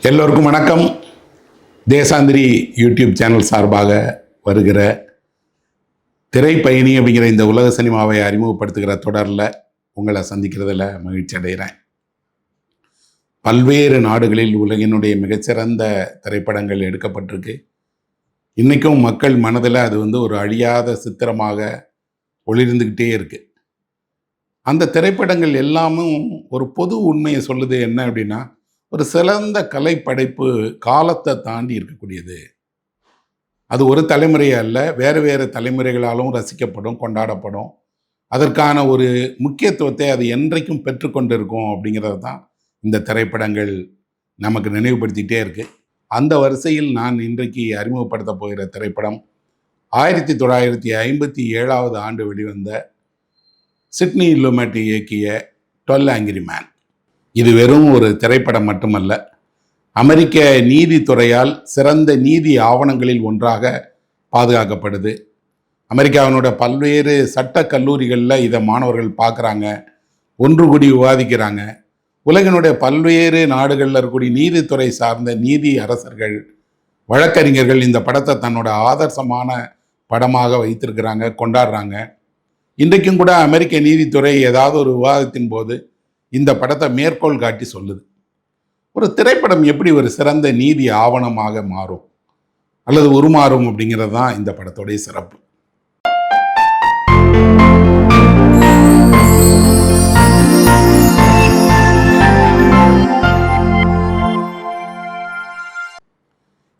எல்லோருக்கும் வணக்கம். தேசாந்திரி YouTube channel சார்பாக வருகிற திரைப்பயணி அப்படிங்கிற இந்த உலக சினிமாவை அறிமுகப்படுத்துகிற தொடரில் உங்களை சந்திக்கிறதுல மகிழ்ச்சி அடைகிறேன். பல்வேறு நாடுகளில் உலகினுடைய மிகச்சிறந்த திரைப்படங்கள் எடுக்கப்பட்டிருக்கு. இன்றைக்கும் மக்கள் மனதில் அது ஒரு அழியாத சித்திரமாக ஒளிர்ந்துக்கிட்டே இருக்குது. அந்த திரைப்படங்கள் எல்லாமும் ஒரு பொது உண்மையை சொல்லுது. என்ன அப்படின்னா, ஒரு சிறந்த கலைப்படைப்பு காலத்தை தாண்டி இருக்கக்கூடியது. அது ஒரு தலைமுறை அல்ல, வேறு வேறு தலைமுறைகளாலும் ரசிக்கப்படும், கொண்டாடப்படும். அதற்கான ஒரு முக்கியத்துவத்தை அது என்றைக்கும் பெற்றுக்கொண்டு இருக்கும் அப்படிங்கிறது தான் இந்த திரைப்படங்கள் நமக்கு நினைவுபடுத்திகிட்டே இருக்கு. அந்த வரிசையில் நான் இன்றைக்கு அறிமுகப்படுத்த போகிற திரைப்படம் 1957 ஆண்டு வெளிவந்த சிட்னி லுமெட் இயக்கிய 12 ஆங்க்ரி மேன். இது வெறும் ஒரு திரைப்படம் மட்டுமல்ல, அமெரிக்க நீதித்துறையால் சிறந்த நீதி ஆவணங்களில் ஒன்றாக பாதுகாக்கப்படுது. அமெரிக்காவினோட பல்வேறு சட்ட கல்லூரிகளில் இதை மாணவர்கள் பார்க்குறாங்க, ஒன்று கூடி விவாதிக்கிறாங்க. உலகினுடைய பல்வேறு நாடுகளில் இருக்கக்கூடிய நீதித்துறை சார்ந்த நீதி அரசர்கள், வழக்கறிஞர்கள் இந்த படத்தை தன்னோட ஆதர்சமான படமாக வைத்திருக்கிறாங்க, கொண்டாடுறாங்க. இன்றைக்கும் கூட அமெரிக்க நீதித்துறை ஏதாவது ஒரு விவாதத்தின் போது இந்த படத்தை மேற்கோள் காட்டி சொல்லுது. ஒரு திரைப்படம் எப்படி ஒரு சிறந்த நீதி ஆவணமாக மாறும் அல்லது உருமாறும் அப்படிங்கிறது தான் இந்த படத்துடைய சிறப்பு.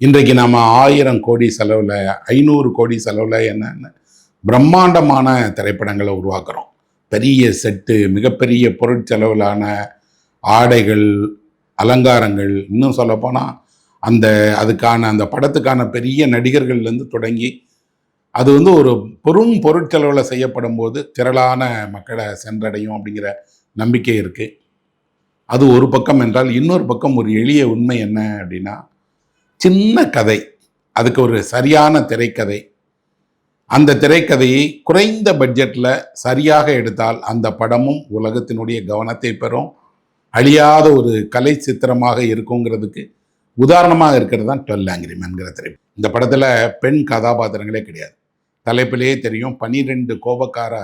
இன்றைக்கு நாம் 1000 கோடி செலவில் 500 கோடி செலவில் என்னென்ன பிரம்மாண்டமான திரைப்படங்களை உருவாக்குறோம். பெரிய செட்டு, மிகப்பெரிய பொருட்செலவிலான ஆடைகள், அலங்காரங்கள், இன்னும் சொல்லப்போனால் அந்த படத்துக்கான பெரிய நடிகர்கள்லேருந்து தொடங்கி அது ஒரு பெரும் பொருட்செலவில் செய்யப்படும் போது திரளான மக்களை சென்றடையும் அப்படிங்கிற நம்பிக்கை இருக்குது. அது ஒரு பக்கம் என்றால், இன்னொரு பக்கம் ஒரு எளிய உண்மை என்ன அப்படின்னா, சின்ன கதை, அதுக்கு ஒரு சரியான திரைக்கதை, அந்த திரைக்கதையை குறைந்த பட்ஜெட்டில் சரியாக எடுத்தால் அந்த படமும் உலகத்தினுடைய கவனத்தை பெறும், அழியாத ஒரு கலை சித்திரமாக இருக்குங்கிறதுக்கு உதாரணமாக இருக்கிறது தான் 12 ஆங்க்ரி மேன்கிற திரைப்படம். இந்த படத்தில் பெண் கதாபாத்திரங்களே கிடையாது. தலைப்பிலேயே தெரியும், 12 கோபக்கார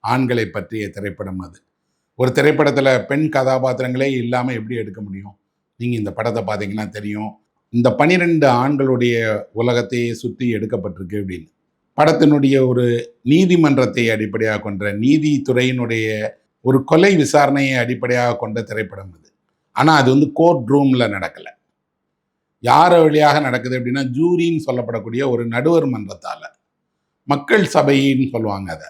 ஆண்களை பற்றிய திரைப்படம் அது. ஒரு திரைப்படத்தில் பெண் கதாபாத்திரங்களே இல்லாமல் எப்படி எடுக்க முடியும்? நீங்கள் இந்த படத்தை பார்த்தீங்கன்னா தெரியும், இந்த 12 ஆண்களுடைய உலகத்தையே சுற்றி எடுக்கப்பட்டிருக்கு அப்படின்னு. படத்தினுடைய ஒரு நீதிமன்றத்தை அடிப்படையாக கொண்ட, நீதித்துறையினுடைய ஒரு கொலை விசாரணையை அடிப்படையாக கொண்ட திரைப்படம் அது. ஆனால் அது கோர்ட் ரூமில் நடக்கலை. யார் வழியாக நடக்குது அப்படின்னா, ஜூரின்னு சொல்லப்படக்கூடிய ஒரு நடுவர் மன்றத்தால், மக்கள் சபைன்னு சொல்லுவாங்க அதை,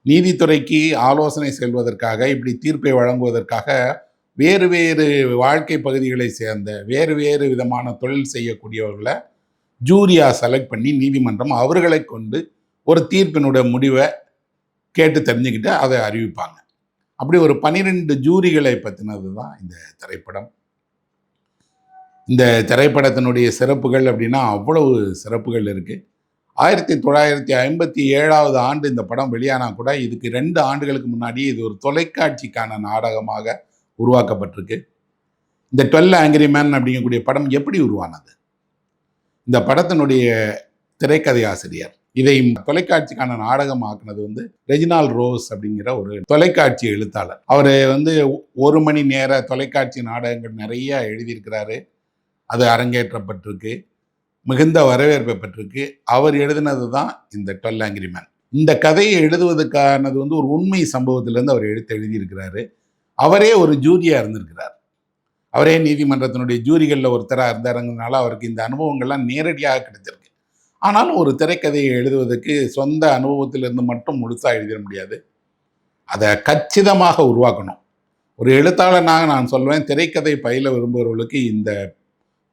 நீதித்துறைக்கு ஆலோசனை செல்வதற்காக, இப்படி தீர்ப்பை வழங்குவதற்காக வேறு வேறு வாழ்க்கை பகுதிகளை சேர்ந்த வேறு வேறு விதமான தொழில் செய்யக்கூடியவர்களை ஜூரியாக செலக்ட் பண்ணி நீதிமன்றம் அவர்களை கொண்டு ஒரு தீர்ப்பினுடைய முடிவை கேட்டு தெரிஞ்சுக்கிட்டு அதை அறிவிப்பாங்க. அப்படி ஒரு 12 ஜூரிகளை பற்றினது தான் இந்த திரைப்படம். இந்த திரைப்படத்தினுடைய சிறப்புகள் அப்படின்னா அவ்வளவு சிறப்புகள் இருக்குது. 1957 ஆண்டு இந்த படம் வெளியானா கூட, இதுக்கு 2 ஆண்டுகளுக்கு முன்னாடி இது ஒரு தொலைக்காட்சிக்கான நாடகமாக உருவாக்கப்பட்டிருக்கு. இந்த 12 ஆங்க்ரி மேன் அப்படிங்கக்கூடிய படம் எப்படி உருவானது? இந்த படத்தினுடைய திரைக்கதை ஆசிரியர் இதை தொலைக்காட்சிக்கான நாடகம் ஆக்குனது ரெஜினால் ரோஸ் அப்படிங்கிற ஒரு தொலைக்காட்சி எழுத்தாளர். அவர் 1 மணி நேர தொலைக்காட்சி நாடகங்கள் நிறைய எழுதியிருக்கிறாரு. அது அரங்கேற்றப்பட்டிருக்கு, மிகுந்த வரவேற்பை பெற்றிருக்கு. அவர் எழுதினது தான் இந்த 12 ஆங்க்ரி மேன். இந்த கதையை எழுதுவதற்கானது ஒரு உண்மை சம்பவத்திலேருந்து அவர் எழுதியிருக்கிறாரு. அவரே ஒரு ஜூரியாக இருந்திருக்கிறார். அவரே நீதிமன்றத்தினுடைய ஜூரிகளில் ஒருத்தராக இருந்தாருங்கிறதுனால அவருக்கு இந்த அனுபவங்கள்லாம் நேரடியாக கிடைச்சிருக்கு. ஆனாலும் ஒரு திரைக்கதையை எழுதுவதற்கு சொந்த அனுபவத்திலிருந்து மட்டும் முழுசாக எழுதிட முடியாது. அதை கச்சிதமாக உருவாக்கணும். ஒரு எழுத்தாளனாக நான் சொல்வேன், திரைக்கதை பயில விரும்புகிறவர்களுக்கு இந்த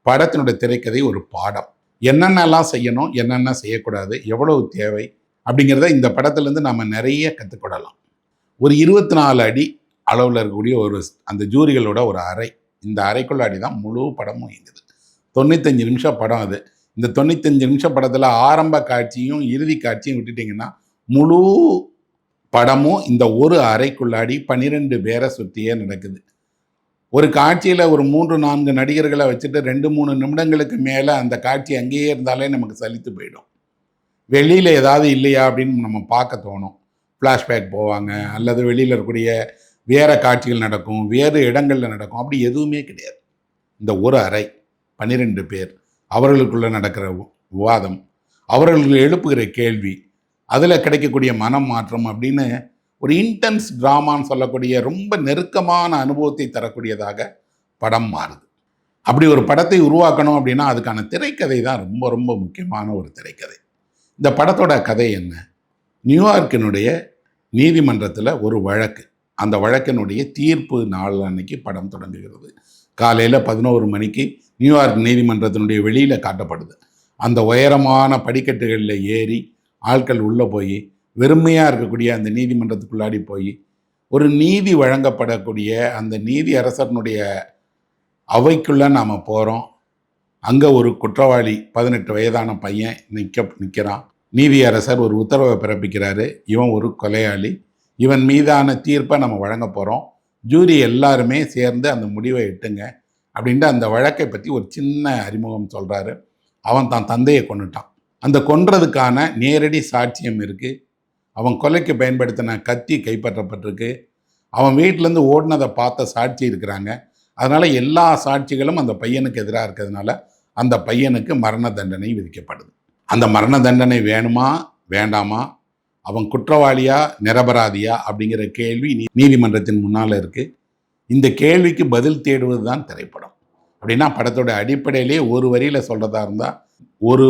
படத்தினுடைய திரைக்கதை ஒரு பாடம். என்னென்னலாம் செய்யணும், என்னென்ன செய்யக்கூடாது, எவ்வளவு தேவை அப்படிங்கிறத இந்த படத்துலேருந்து நம்ம நிறைய கற்றுக்கொள்ளலாம். ஒரு 24 அடி அளவில் இருக்கக்கூடிய அந்த ஜூரிகளோட ஒரு அறை, இந்த அறைக்குள்ளாடி தான் முழு படமும் இயங்குது. 95 நிமிஷம் படம் அது. இந்த 95 நிமிஷம் படத்தில் ஆரம்ப காட்சியும் இறுதி காட்சியும் விட்டுட்டிங்கன்னா முழு படமும் இந்த ஒரு அறைக்குள்ளாடி 12 பேரை சுற்றியே நடக்குது. ஒரு காட்சியில் ஒரு 3-4 நடிகர்களை வச்சுட்டு 2-3 நிமிடங்களுக்கு மேலே அந்த காட்சி அங்கேயே இருந்தாலே நமக்கு சலித்து போயிடும். வெளியில் ஏதாவது இல்லையா அப்படின்னு நம்ம பார்க்க தோணும். ஃப்ளாஷ்பேக் போவாங்க, அல்லது வெளியில் இருக்கக்கூடிய வேறு காட்சிகள் நடக்கும், வேறு இடங்களில் நடக்கும். அப்படி எதுவுமே கிடையாது. இந்த ஒரு அறை, 12 பேர், அவர்களுக்குள்ளே நடக்கிற விவாதம், அவர்கள் எழுப்புகிற கேள்வி, அதில் கிடைக்கக்கூடிய மனம் மாற்றம் அப்படின்னு ஒரு இன்டென்ஸ் ட்ராமான்னு சொல்லக்கூடிய ரொம்ப நெருக்கமான அனுபவத்தை தரக்கூடியதாக படம் மாறுது. அப்படி ஒரு படத்தை உருவாக்கணும் அப்படின்னா அதுக்கான திரைக்கதை தான் ரொம்ப ரொம்ப முக்கியமான ஒரு திரைக்கதை. இந்த படத்தோட கதை என்ன? நியூயார்க்கினுடைய நீதிமன்றத்தில் ஒரு வழக்கு. அந்த வழக்கினுடைய தீர்ப்பு நாள் அன்னைக்கு படம் தொடங்குகிறது. காலையில் 11 மணிக்கு நியூயார்க் நீதிமன்றத்தினுடைய வெளியில் காட்டப்படுது. அந்த உயரமான படிக்கட்டுகளில் ஏறி ஆட்கள் உள்ளே போய் வெறுமையாக இருக்கக்கூடிய அந்த நீதிமன்றத்துக்குள்ளாடி போய் ஒரு நீதி வழங்கப்படக்கூடிய அந்த நீதி அரசனுடைய அவைக்குள்ளே நாம் போகிறோம். அங்கே ஒரு குற்றவாளி 18 வயதான பையன் நிற்கிறான். நீதி அரசர் ஒரு உத்தரவை பிறப்பிக்கிறாரு. இவன் ஒரு கொலையாளி, இவன் மீதான தீர்ப்பை நம்ம வழங்க போகிறோம், ஜூரி எல்லாருமே சேர்ந்து அந்த முடிவை எட்டுங்க அப்படின்ட்டு அந்த வழக்கை பற்றி ஒரு சின்ன அறிமுகம் சொல்கிறாரு. அவன் தான் தந்தையை கொன்னுட்டான். அந்த கொன்றதுக்கான நேரடி சாட்சியம் இருக்குது. அவன் கொலைக்கு பயன்படுத்தின கத்தி கைப்பற்றப்பட்டிருக்கு. அவன் வீட்டிலேருந்து ஓடினதை பார்த்த சாட்சி இருக்கிறாங்க. அதனால் எல்லா சாட்சிகளும் அந்த பையனுக்கு எதிராக இருக்கிறதுனால அந்த பையனுக்கு மரண தண்டனை விதிக்கப்படுது. அந்த மரண தண்டனை வேணுமா வேண்டாமா, அவன் குற்றவாளியா நிரபராதியா அப்படிங்கிற கேள்வி நீதிமன்றத்தின் முன்னால் இருக்குது. இந்த கேள்விக்கு பதில் தேடுவது தான் திரைப்படம். அப்படின்னா படத்தோட அடிப்படையிலே ஒரு வரியில் சொல்கிறதா இருந்தால், ஒரு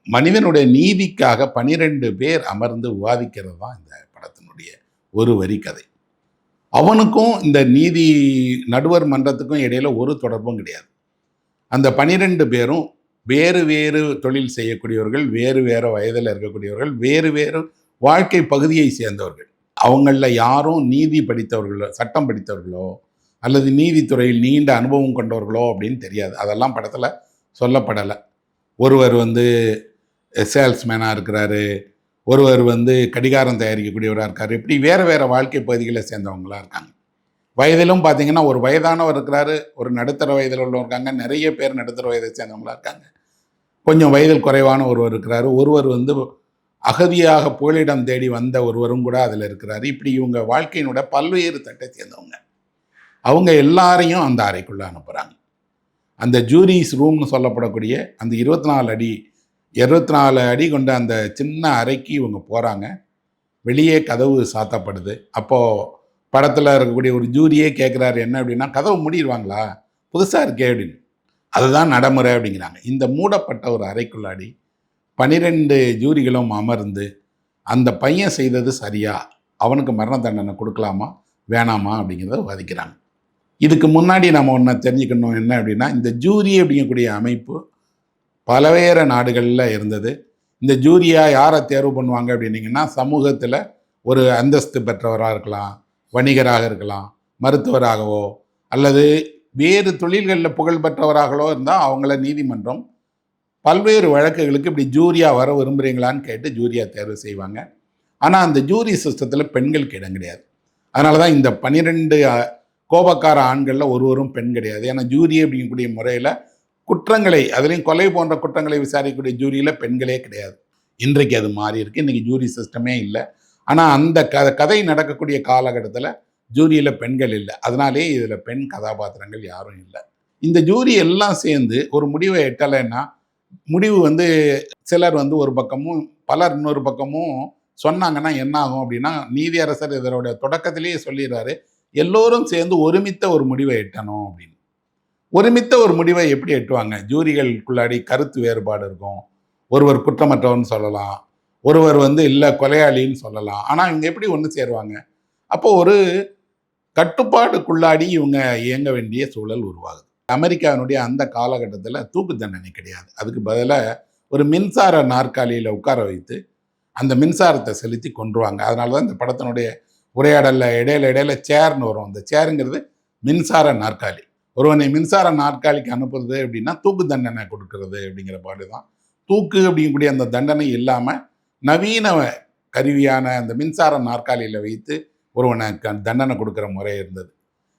மனிதனுடைய நீதிக்காக 12 பேர் அமர்ந்து விவாதிக்கிறது தான் இந்த படத்தினுடைய ஒரு வரி கதை. அவனுக்கும் இந்த நீதி நடுவர் மன்றத்துக்கும் இடையில் ஒரு தொடர்பும் கிடையாது. அந்த 12 பேரும் வேறு வேறு தொழில் செய்யக்கூடியவர்கள், வேறு வேறு வயதில் இருக்கக்கூடியவர்கள், வேறு வேறு வாழ்க்கை பகுதியை சேர்ந்தவர்கள். அவங்களில் யாரும் நீதி படித்தவர்களோ, சட்டம் படித்தவர்களோ, அல்லது நீதித்துறையில் நீண்ட அனுபவம் கொண்டவர்களோ அப்படின்னு தெரியாது. அதெல்லாம் படத்தில் சொல்லப்படலை. ஒருவர் சேல்ஸ்மேனாக இருக்கிறாரு, ஒருவர் கடிகாரம் தயாரிக்கக்கூடியவராக இருக்கார். இப்படி வேறு வேறு வாழ்க்கை பகுதிகளை சேர்ந்தவங்களாக இருக்காங்க. வயதிலும் பார்த்தீங்கன்னா ஒரு வயதானவர் இருக்கிறாரு, ஒரு நடுத்தர வயதில் உள்ளவர் இருக்காங்க, நிறைய பேர் நடுத்தர வயதை சேர்ந்தவங்களாக இருக்காங்க. கொஞ்சம் வயதில் குறைவான ஒருவர் இருக்கிறாரு, ஒருவர் அகதியாக புகலிடம் தேடி வந்த ஒருவரும் கூட அதில் இருக்கிறாரு. இப்படி இவங்க வாழ்க்கையினோட பல்வேறு தட்டை சேர்ந்தவங்க. அவங்க எல்லாரையும் அந்த அறைக்குள்ளே அனுப்புகிறாங்க. அந்த ஜூரிஸ் ரூம்னு சொல்லப்படக்கூடிய அந்த 24 அடி கொண்ட அந்த சின்ன அறைக்கு இவங்க போகிறாங்க. வெளியே கதவு சாத்தப்படுது. அப்போது படத்தில் இருக்கக்கூடிய ஒரு ஜூரியே கேட்குறாரு, என்ன அப்படின்னா, கதவு மூடிடுவாங்களா, புதுசாக இருக்கே அப்படின்னு. அதுதான் நடைமுறை அப்படிங்கிறாங்க. இந்த மூடப்பட்ட ஒரு அறைக்குள்ளாடி 12 ஜூரிகளும் அமர்ந்து அந்த பையன் செய்தது சரியா, அவனுக்கு மரண தண்டனை கொடுக்கலாமா வேணாமா அப்படிங்கிறத விவாதிக்கிறாங்க. இதுக்கு முன்னாடி நம்ம ஒன்று தெரிஞ்சுக்கணும், என்ன அப்படின்னா, இந்த ஜூரி அப்படிங்கக்கூடிய அமைப்பு பல்வேறு நாடுகளில் இருந்தது. இந்த ஜூரியாக யாரை தேர்வு பண்ணுவாங்க அப்படின்னீங்கன்னா, சமூகத்தில் ஒரு அந்தஸ்து பெற்றவராக இருக்கலாம், வணிகராக இருக்கலாம், மருத்துவராகவோ அல்லது வேறு தொழில்களில் புகழ் பெற்றவராகளோ இருந்தால் அவங்கள நீதிமன்றம் பல்வேறு வழக்குகளுக்கு இப்படி ஜூரியாக வர விரும்புகிறீங்களான்னு கேட்டு ஜூரியாக தேர்வு செய்வாங்க. ஆனால் அந்த ஜூரி சிஸ்டத்தில் பெண்களுக்கு இடம் கிடையாது. அதனால தான் இந்த 12 கோபக்கார ஆண்களில் ஒருவரும் பெண் கிடையாது. ஏன்னா ஜூரி அப்படிங்கக்கூடிய முறையில் குற்றங்களை, அதுலேயும் கொலை போன்ற குற்றங்களை விசாரிக்கக்கூடிய ஜூரியில் பெண்களே கிடையாது. இன்றைக்கு அது மாறி இருக்குது. இன்றைக்கி ஜூரி சிஸ்டமே இல்லை. ஆனால் அந்த கதை நடக்கக்கூடிய காலகட்டத்தில் ஜூரியில் பெண்கள் இல்லை. அதனாலே இதில் பெண் கதாபாத்திரங்கள் யாரும் இல்லை. இந்த ஜூரி எல்லாம் சேர்ந்து ஒரு முடிவை எட்டலைன்னா, முடிவு சிலர் ஒரு பக்கமும் பலர் இன்னொரு பக்கமும் சொன்னாங்கன்னா என்ன ஆகும் அப்படின்னா, நீதியரசர் இதோட தொடக்கத்திலேயே சொல்லிடுறாரு, எல்லோரும் சேர்ந்து ஒருமித்த ஒரு முடிவை எட்டணும் அப்படின்னு. ஒருமித்த ஒரு முடிவை எப்படி எட்டுவாங்க? ஜூரிகளுக்குள்ளாடி கருத்து வேறுபாடு இருக்கும். ஒருவர் குற்றமற்றவர்னு சொல்லலாம், ஒருவர் இல்லை கொலையாளின்னு சொல்லலாம். ஆனால் இவங்க எப்படி ஒன்று சேருவாங்க? அப்போ ஒரு கட்டுப்பாடுக்குள்ளாடி இவங்க இயங்க வேண்டிய சூழல் உருவாகுது. அமெரிக்காவினுடைய அந்த காலகட்டத்தில் தூக்கு தண்டனை கிடையாது. அதுக்கு பதிலாக ஒரு மின்சார நாற்காலியில் உட்கார வைத்து அந்த மின்சாரத்தை செலுத்தி கொன்றுவாங்க. அதனால தான் இந்த படத்தினுடைய உரையாடலில் இடையில சேர்னு வரும். அந்த சேருங்கிறது மின்சார நாற்காலி. ஒருவனை மின்சார நாற்காலிக்கு அனுப்புறது அப்படின்னா தூக்கு தண்டனை கொடுக்கறது அப்படிங்கிற பாடு தான். தூக்கு அப்படிங்கக்கூடிய அந்த தண்டனை இல்லாமல் நவீன கருவியான அந்த மின்சார நாற்காலியில் வைத்து ஒருவனை தண்டனை கொடுக்குற முறை இருந்தது.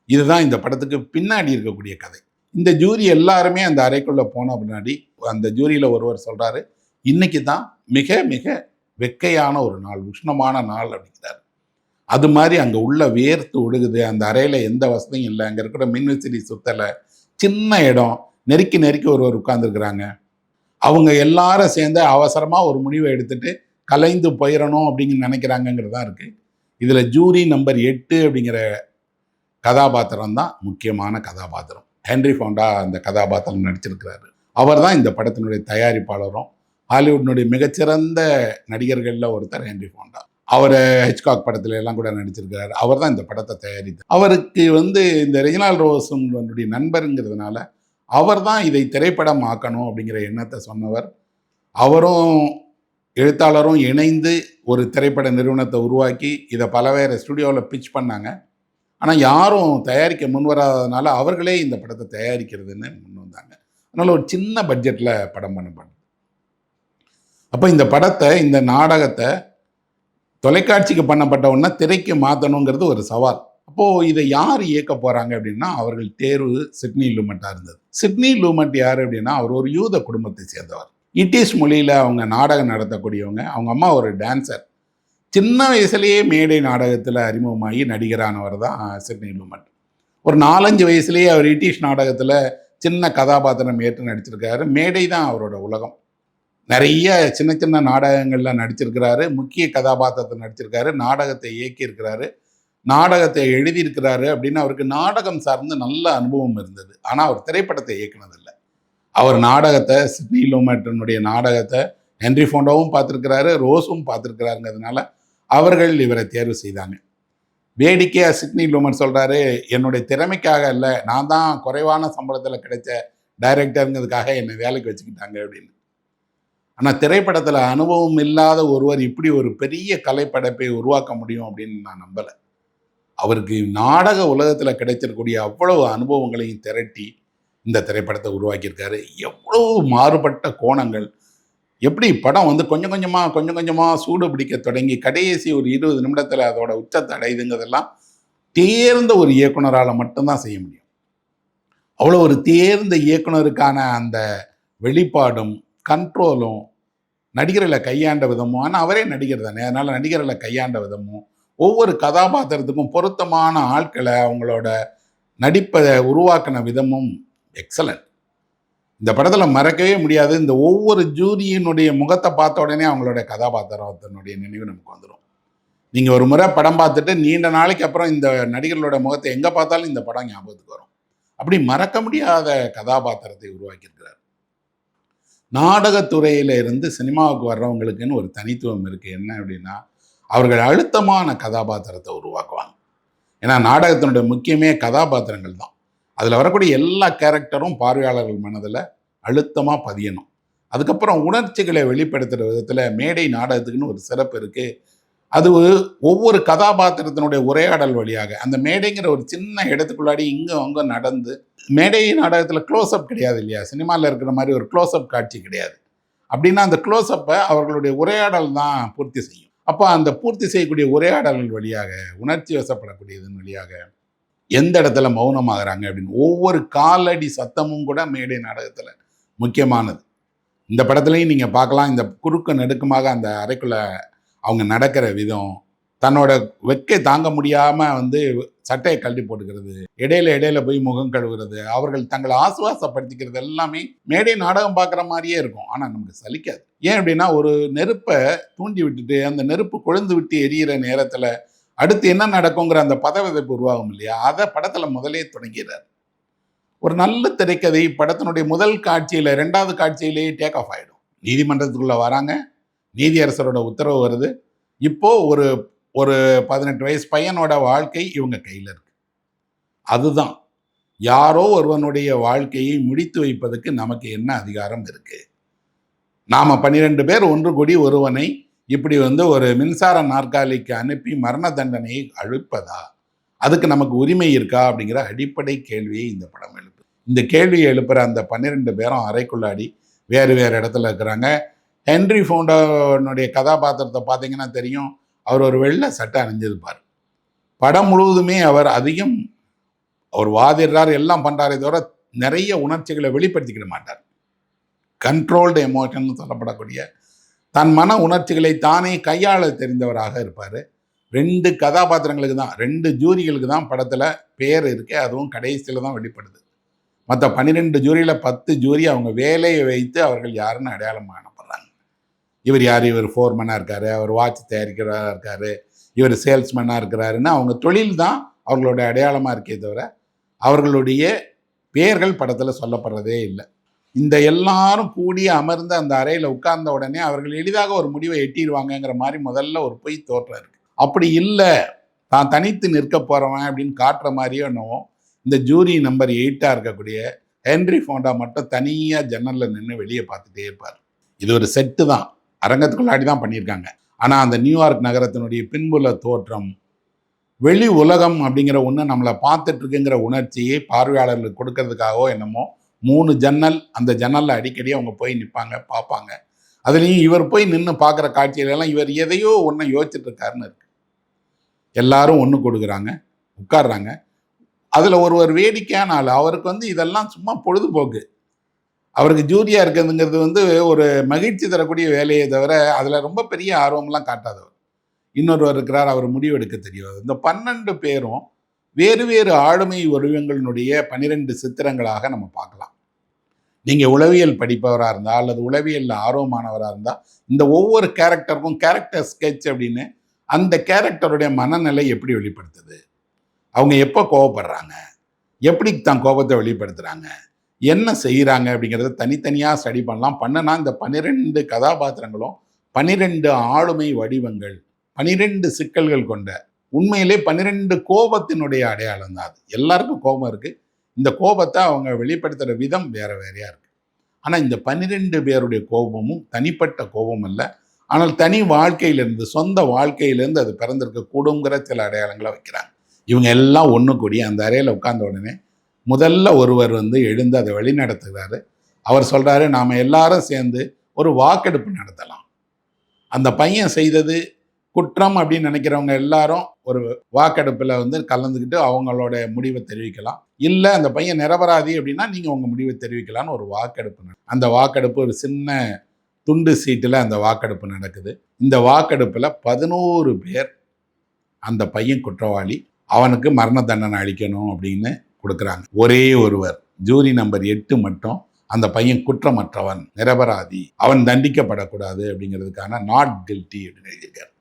இதுதான் இந்த படத்துக்கு பின்னாடி இருக்கக்கூடிய கதை. இந்த ஜூரி எல்லாருமே அந்த அறைக்குள்ள போன பின்னாடி அந்த ஜூரியில ஒருவர் சொல்றாரு, இன்னைக்கு தான் மிக மிக வெக்கையான ஒரு நாள், உஷ்ணமான நாள் அப்படிங்கிறாரு. அது மாதிரி அங்க உள்ள வேர்த்து ஒடுகுது. அந்த அறையில எந்த வசதியும் இல்லை. அங்க இருக்கிற மின்விசிறி சுத்தலை, சின்ன இடம், நெருக்கி நெருக்கி ஒருவர் உட்கார்ந்துருக்கிறாங்க. அவங்க எல்லாரும் சேர்ந்து அவசரமா ஒரு முடிவை எடுத்துட்டு கலைந்து போயிடணும் அப்படின்னு நினைக்கிறாங்கிறது தான் இருக்கு. இதுல ஜூரி நம்பர் 8 அப்படிங்கிற கதாபாத்திரம் தான் முக்கியமான கதாபாத்திரம். ஹென்ரி ஃபோண்டா அந்த கதாபாத்திரம் நடிச்சிருக்கிறாரு. அவர் தான் இந்த படத்தினுடைய தயாரிப்பாளரும், ஹாலிவுட்டினுடைய மிகச்சிறந்த நடிகர்களில் ஒருத்தர் ஹென்ரி ஃபோண்டா. அவர் ஹிச்காக் படத்துல எல்லாம் கூட நடிச்சிருக்கிறாரு. அவர் தான் இந்த படத்தை தயாரித்தார். அவருக்கு இந்த ரெஜினால்ட் ரோஸனுடைய நண்பருங்கிறதுனால அவர் தான் இதை திரைப்படம் ஆக்கணும் அப்படிங்கிற எண்ணத்தை சொன்னவர். அவரும் எழுத்தாளரும் இணைந்து ஒரு திரைப்பட நிறுவனத்தை உருவாக்கி இதை பலவேறு ஸ்டுடியோவில் பிச் பண்ணாங்க. ஆனால் யாரும் தயாரிக்க முன் வராததுனால அவர்களே இந்த படத்தை தயாரிக்கிறதுன்னு முன் வந்தாங்க. அதனால் ஒரு சின்ன பட்ஜெட்டில் படம் பண்ணப்படும். அப்போ இந்த படத்தை, இந்த நாடகத்தை தொலைக்காட்சிக்கு பண்ணப்பட்ட உடனே திரைக்கு மாற்றணுங்கிறது ஒரு சவால். அப்போது இதை யார் இயக்க போகிறாங்க அப்படின்னா, அவர்கள் தேர்வு சிட்னி லூமெட்டாக இருந்தது. சிட்னி லூமெட் யார் அப்படின்னா, அவர் ஒரு யூத குடும்பத்தை சேர்ந்தவர். இட்டிஷ் மொழியில் அவங்க நாடகம் நடத்தக்கூடியவங்க. அவங்க அம்மா ஒரு டான்சர். சின்ன வயசுலேயே மேடை நாடகத்தில் அறிமுகமாகி நடிகரானவர் தான் சிட்னி லூமெட். ஒரு 4-5 வயசுலேயே அவர் இட்டிஷ் நாடகத்தில் சின்ன கதாபாத்திரம் ஏற்று நடிச்சிருக்காரு. மேடை தான் அவரோட உலகம். நிறைய சின்ன சின்ன நாடகங்களில் நடிச்சிருக்கிறாரு. முக்கிய கதாபாத்திரத்தை நடிச்சிருக்காரு. நாடகத்தை இயக்கியிருக்கிறாரு. நாடகத்தை எழுதியிருக்கிறாரு. அப்படின்னு அவருக்கு நாடகம் சார்ந்து நல்ல அனுபவம் இருந்தது. ஆனால் அவர் திரைப்படத்தை இயக்குனதில்லை. அவர் நாடகத்தை, சிட்னி லூமெட்டினுடைய நாடகத்தை ஹென்ரி ஃபோண்டாவும் பார்த்துருக்கிறாரு, ரோஸும் பார்த்துருக்கிறாருங்கிறதுனால அவர்கள் இவரை தேர்வு செய்தாங்க. வேடிக்கையாக சிட்னி லூமெட் சொல்கிறாரு, என்னுடைய திறமைக்காக இல்லை, நான் தான் குறைவான சம்பளத்தில் கிடைச்ச டைரக்டருங்கிறதுக்காக என்னை வேலைக்கு வச்சுக்கிட்டாங்க அப்படின்னு. ஆனால் திரைப்படத்தில் அனுபவம் இல்லாத ஒருவர் இப்படி ஒரு பெரிய கலைப்படைப்பை உருவாக்க முடியும் அப்படின்னு நான் நம்பலை. அவருக்கு நாடக உலகத்தில் கிடைச்சிருக்கக்கூடிய அவ்வளவு அனுபவங்களையும் திரட்டி இந்த திரைப்படத்தை உருவாக்கியிருக்காரு. எவ்வளவு மாறுபட்ட கோணங்கள், எப்படி படம் கொஞ்சம் கொஞ்சமாக சூடு பிடிக்க தொடங்கி கடைசி ஒரு 20 நிமிடத்தில் அதோட உச்சத்தை அடையுதுங்கிறதெல்லாம் தேர்ந்த ஒரு இயக்குனரால் மட்டும்தான் செய்ய முடியும். அவ்வளோ ஒரு தேர்ந்த இயக்குனருக்கான அந்த வெளிப்பாடும் கண்ட்ரோலும், நடிகர்களை கையாண்ட விதமும், ஆனால் அவரே நடிகர் தானே, அதனால் நடிகர்களை கையாண்ட விதமும், ஒவ்வொரு கதாபாத்திரத்துக்கும் பொருத்தமான ஆட்களை அவங்களோட நடிப்பை உருவாக்கின விதமும் எக்ஸலண்ட். இந்த படத்தில் மறக்கவே முடியாது. இந்த ஒவ்வொரு ஜூரியினுடைய முகத்தை பார்த்த உடனே அவங்களோட கதாபாத்திரத்தினுடைய நினைவு நமக்கு வந்துடும். நீங்கள் ஒரு முறை படம் பார்த்துட்டு நீண்ட நாளைக்கு அப்புறம் இந்த நடிகர்களோட முகத்தை எங்கே பார்த்தாலும் இந்த படம் ஞாபகத்துக்கு வரும். அப்படி மறக்க முடியாத கதாபாத்திரத்தை உருவாக்கியிருக்கிறார். நாடகத்துறையில் இருந்து சினிமாவுக்கு வர்றவங்களுக்குன்னு ஒரு தனித்துவம் இருக்குது. என்ன அப்படின்னா, அவர்கள் அழுத்தமான கதாபாத்திரத்தை உருவாக்குவாங்க. ஏன்னா நாடகத்தினுடைய முக்கியமே கதாபாத்திரங்கள் தான். அதில் வரக்கூடிய எல்லா கேரக்டரும் பார்வையாளர்கள் மனதில் அழுத்தமாக பதியணும். அதுக்கப்புறம் உணர்ச்சிகளை வெளிப்படுத்துகிற விதத்தில் மேடை நாடகத்துக்குன்னு ஒரு சிறப்பு இருக்குது. அது ஒவ்வொரு கதாபாத்திரத்தினுடைய உரையாடல் வழியாக அந்த மேடைங்கிற ஒரு சின்ன இடத்துக்குள்ளாடி இங்கே அங்கே நடந்து, மேடை நாடகத்தில் க்ளோஸ்அப் கிடையாது இல்லையா, சினிமாவில் இருக்கிற மாதிரி ஒரு க்ளோஸ்அப் காட்சி கிடையாது. அப்படின்னா அந்த க்ளோஸ்அப்பை அவர்களுடைய உரையாடல் தான் பூர்த்தி செய்யும். அப்போ அந்த பூர்த்தி செய்யக்கூடிய உரையாடல்கள் வழியாக, உணர்ச்சி வசப்படக்கூடியதன் வழியாக எந்த இடத்துல மௌனமாகறாங்க அப்படின்னு ஒவ்வொரு காலடி சத்தமும் கூட மேடை நாடகத்தில் முக்கியமானது. இந்த படத்துலையும் நீங்கள் பார்க்கலாம். இந்த குறுக்கு நெடுக்குமாக அந்த அறைக்குள்ளே அவங்க நடக்கிற விதம், தன்னோட வெக்கை தாங்க முடியாமல் சட்டையை கழட்டி போட்டுக்கிறது, இடையில போய் முகம் கழுவுறது, அவர்கள் தங்களை ஆசுவாசப்படுத்திக்கிறது எல்லாமே மேடை நாடகம் பார்க்குற மாதிரியே இருக்கும். ஆனால் நமக்கு சலிக்காது. ஏன் அப்படின்னா, ஒரு நெருப்பை தூண்டி விட்டுட்டு அந்த நெருப்பு கொழுந்து விட்டு எரியிற நேரத்தில் அடுத்து என்ன நடக்குங்கிற அந்த பதவிதைப்பு உருவாகும் இல்லையா, அதை படத்தில் முதலே தொடங்கிறார். ஒரு நல்ல திரைக்கதை படத்தினுடைய முதல் காட்சியில், 2வது காட்சியிலேயே டேக் ஆஃப் ஆகிடும். நீதிமன்றத்துக்குள்ளே வராங்க, நீதியரசரோட உத்தரவு வருது. இப்போது ஒரு 18 வயசு பையனோட வாழ்க்கை இவங்க கையில் இருக்கு. அதுதான், யாரோ ஒருவனுடைய வாழ்க்கையை முடித்து வைப்பதற்கு நமக்கு என்ன அதிகாரம் இருக்கு? நாம் 12 பேர் ஒன்று கூடி ஒருவனை இப்படி ஒரு மின்சார நாற்காலிக்கு அனுப்பி மரண தண்டனையை அழிப்பதா? அதுக்கு நமக்கு உரிமை இருக்கா? அப்படிங்கிற அடிப்படை கேள்வியை இந்த படம் எழுப்பு. இந்த கேள்வியை எழுப்புகிற அந்த 12 பேரும் அறைக்குள்ளாடி வேறு இடத்துல இருக்கிறாங்க. ஹென்ரி ஃபோண்டானுடைய கதாபாத்திரத்தை பார்த்தீங்கன்னா தெரியும். அவர் ஒரு வெள்ளை சட்டை அணிஞ்சிருப்பார். படம் முழுவதுமே அவர் அதிகம் அவர் வாதிடுறார், எல்லாம் பண்றாரே தவிர நிறைய உணர்ச்சிகளை வெளிப்படுத்திக்கிட மாட்டார். கண்ட்ரோல்டு எமோஷன் சொல்லப்படக்கூடிய தன் மன உணர்ச்சிகளை தானே கையாள தெரிந்தவராக இருப்பார். 2 கதாபாத்திரங்களுக்கு தான், 2 ஜூரிகளுக்கு தான் படத்தில் பேர் இருக்கு. அதுவும் கடைசியில் தான் வெளிப்படுது. மற்ற 12 ஜூரியில் 10 ஜூரி அவங்க வேலையை வைத்து அவர்கள் யாருன்னு அடையாளம் காணப்படுறாங்க. இவர் யார், இவர் ஃபோர்மேனாக இருக்காரு, அவர் வாட்ச் தயாரிக்கிறவராக இருக்காரு, இவர் சேல்ஸ்மேனாக இருக்கிறாருன்னு அவங்க தொழில் தான் அவர்களுடைய அடையாளமாக இருக்கே தவிர அவர்களுடைய பெயர்கள் படத்தில் சொல்லப்படுறதே இல்லை. இந்த எல்லாரும் கூடி அமர்ந்து அந்த அறையில் உட்கார்ந்த உடனே அவர்கள் எளிதாக ஒரு முடிவை எட்டிடுவாங்கங்கிற மாதிரி முதல்ல ஒரு பொய் தோற்றம் இருக்கு. அப்படி இல்லை, தான் தனித்து நிற்க போகிறவன் அப்படின்னு காட்டுற மாதிரியோ என்னவோ இந்த ஜூரி நம்பர் 8ஆக இருக்கக்கூடிய ஹென்ரி ஃபோண்டா மட்டும் தனியாக ஜன்னலில் நின்று வெளியே பார்த்துட்டே இருப்பார். இது ஒரு செட்டு தான், அரங்கத்துக்குள்ளாடி தான் பண்ணியிருக்காங்க. ஆனால் அந்த நியூயார்க் நகரத்தினுடைய பின்புல தோற்றம், வெளி உலகம் அப்படிங்கிற ஒன்று நம்மளை பார்த்துட்டு இருக்குங்கிற உணர்ச்சியை பார்வையாளர்களுக்கு கொடுக்கறதுக்காகவோ என்னமோ 3 ஜன்னல், அந்த ஜன்னலில் அடிக்கடி அவங்க போய் நிற்பாங்க, பார்ப்பாங்க. அதுலேயும் இவர் போய் நின்று பார்க்குற காட்சியிலெல்லாம் இவர் எதையோ ஒன்று யோசிச்சுட்டு இருக்காருன்னு இருக்கு. எல்லாரும் ஒன்று கொடுக்குறாங்க, உட்காடுறாங்க. அதில் ஒருவர் வேடிக்கையான ஆள். அவருக்கு இதெல்லாம் சும்மா பொழுதுபோக்கு. அவருக்கு ஜூரியாக இருக்கிறதுங்கிறது ஒரு மகிழ்ச்சி தரக்கூடிய வேலையை தவிர அதில் ரொம்ப பெரிய ஆர்வம்லாம் காட்டாதவர். இன்னொருவர் இருக்கிறார், அவர் முடிவெடுக்க தெரியாது. இந்த 12 பேரும் வேறு வேறு ஆளுமை வடிவங்களினுடைய 12 சித்திரங்களாக நம்ம பார்க்கலாம். நீங்கள் உளவியல் படிப்பவராக இருந்தால் அல்லது உளவியலில் ஆர்வமானவராக இருந்தால் இந்த ஒவ்வொரு கேரக்டருக்கும் கேரக்டர் ஸ்கெட்ச் அப்படின்னு அந்த கேரக்டருடைய மனநிலை எப்படி வெளிப்படுத்துது, அவங்க எப்போ கோபப்படுறாங்க, எப்படி தான் கோபத்தை வெளிப்படுத்துகிறாங்க, என்ன செய்கிறாங்க அப்படிங்கிறத தனித்தனியாக ஸ்டடி பண்ணலாம். பண்ணனா இந்த 12 கதாபாத்திரங்களும் 12 ஆளுமை வடிவங்கள், 12 சிக்கல்கள் கொண்ட, உண்மையிலே 12 கோபத்தினுடைய அடையாளம் தான் அது. எல்லாருக்கும் கோபம் இருக்குது. இந்த கோபத்தை அவங்க வெளிப்படுத்துகிற விதம் வேறு வேறையாக இருக்குது. ஆனால் இந்த 12 பேருடைய கோபமும் தனிப்பட்ட கோபம் அல்ல. ஆனால் தனி வாழ்க்கையிலேருந்து, சொந்த வாழ்க்கையிலேருந்து அது பிறந்திருக்கக்கூடுங்கிற சில அடையாளங்களை வைக்கிறாங்க. இவங்க எல்லாம் ஒன்று கூடி அந்த அறையில் உட்கார்ந்த உடனே முதல்ல ஒருவர் எழுந்து அதை வழி நடத்துகிறாரு. அவர் சொல்கிறாரு, நாம் எல்லாரும் சேர்ந்து ஒரு வாக்கெடுப்பு நடத்தலாம். அந்த பையன் செய்தது குற்றம் அப்படின்னு நினைக்கிறவங்க எல்லாரும் ஒரு வாக்கெடுப்பில் கலந்துக்கிட்டு அவங்களோட முடிவை தெரிவிக்கலாம். இல்லை அந்த பையன் நிரபராதி அப்படின்னா நீங்கள் உங்கள் முடிவை தெரிவிக்கலான்னு ஒரு வாக்கெடுப்பு. அந்த வாக்கெடுப்பு ஒரு சின்ன துண்டு சீட்டில் அந்த வாக்கெடுப்பு நடக்குது. இந்த வாக்கெடுப்பில் 11 பேர் அந்த பையன் குற்றவாளி, அவனுக்கு மரண தண்டனை அளிக்கணும் அப்படின்னு கொடுக்குறாங்க. ஒரே ஒருவர், ஜூரி நம்பர் 8 மட்டும் அந்த பையன் குற்றமற்றவன், நிரபராதி, அவன் தண்டிக்கப்படக்கூடாது அப்படிங்கிறதுக்கான நாட் கில்ட்டி அப்படின்னு எழுதியிருக்கார்.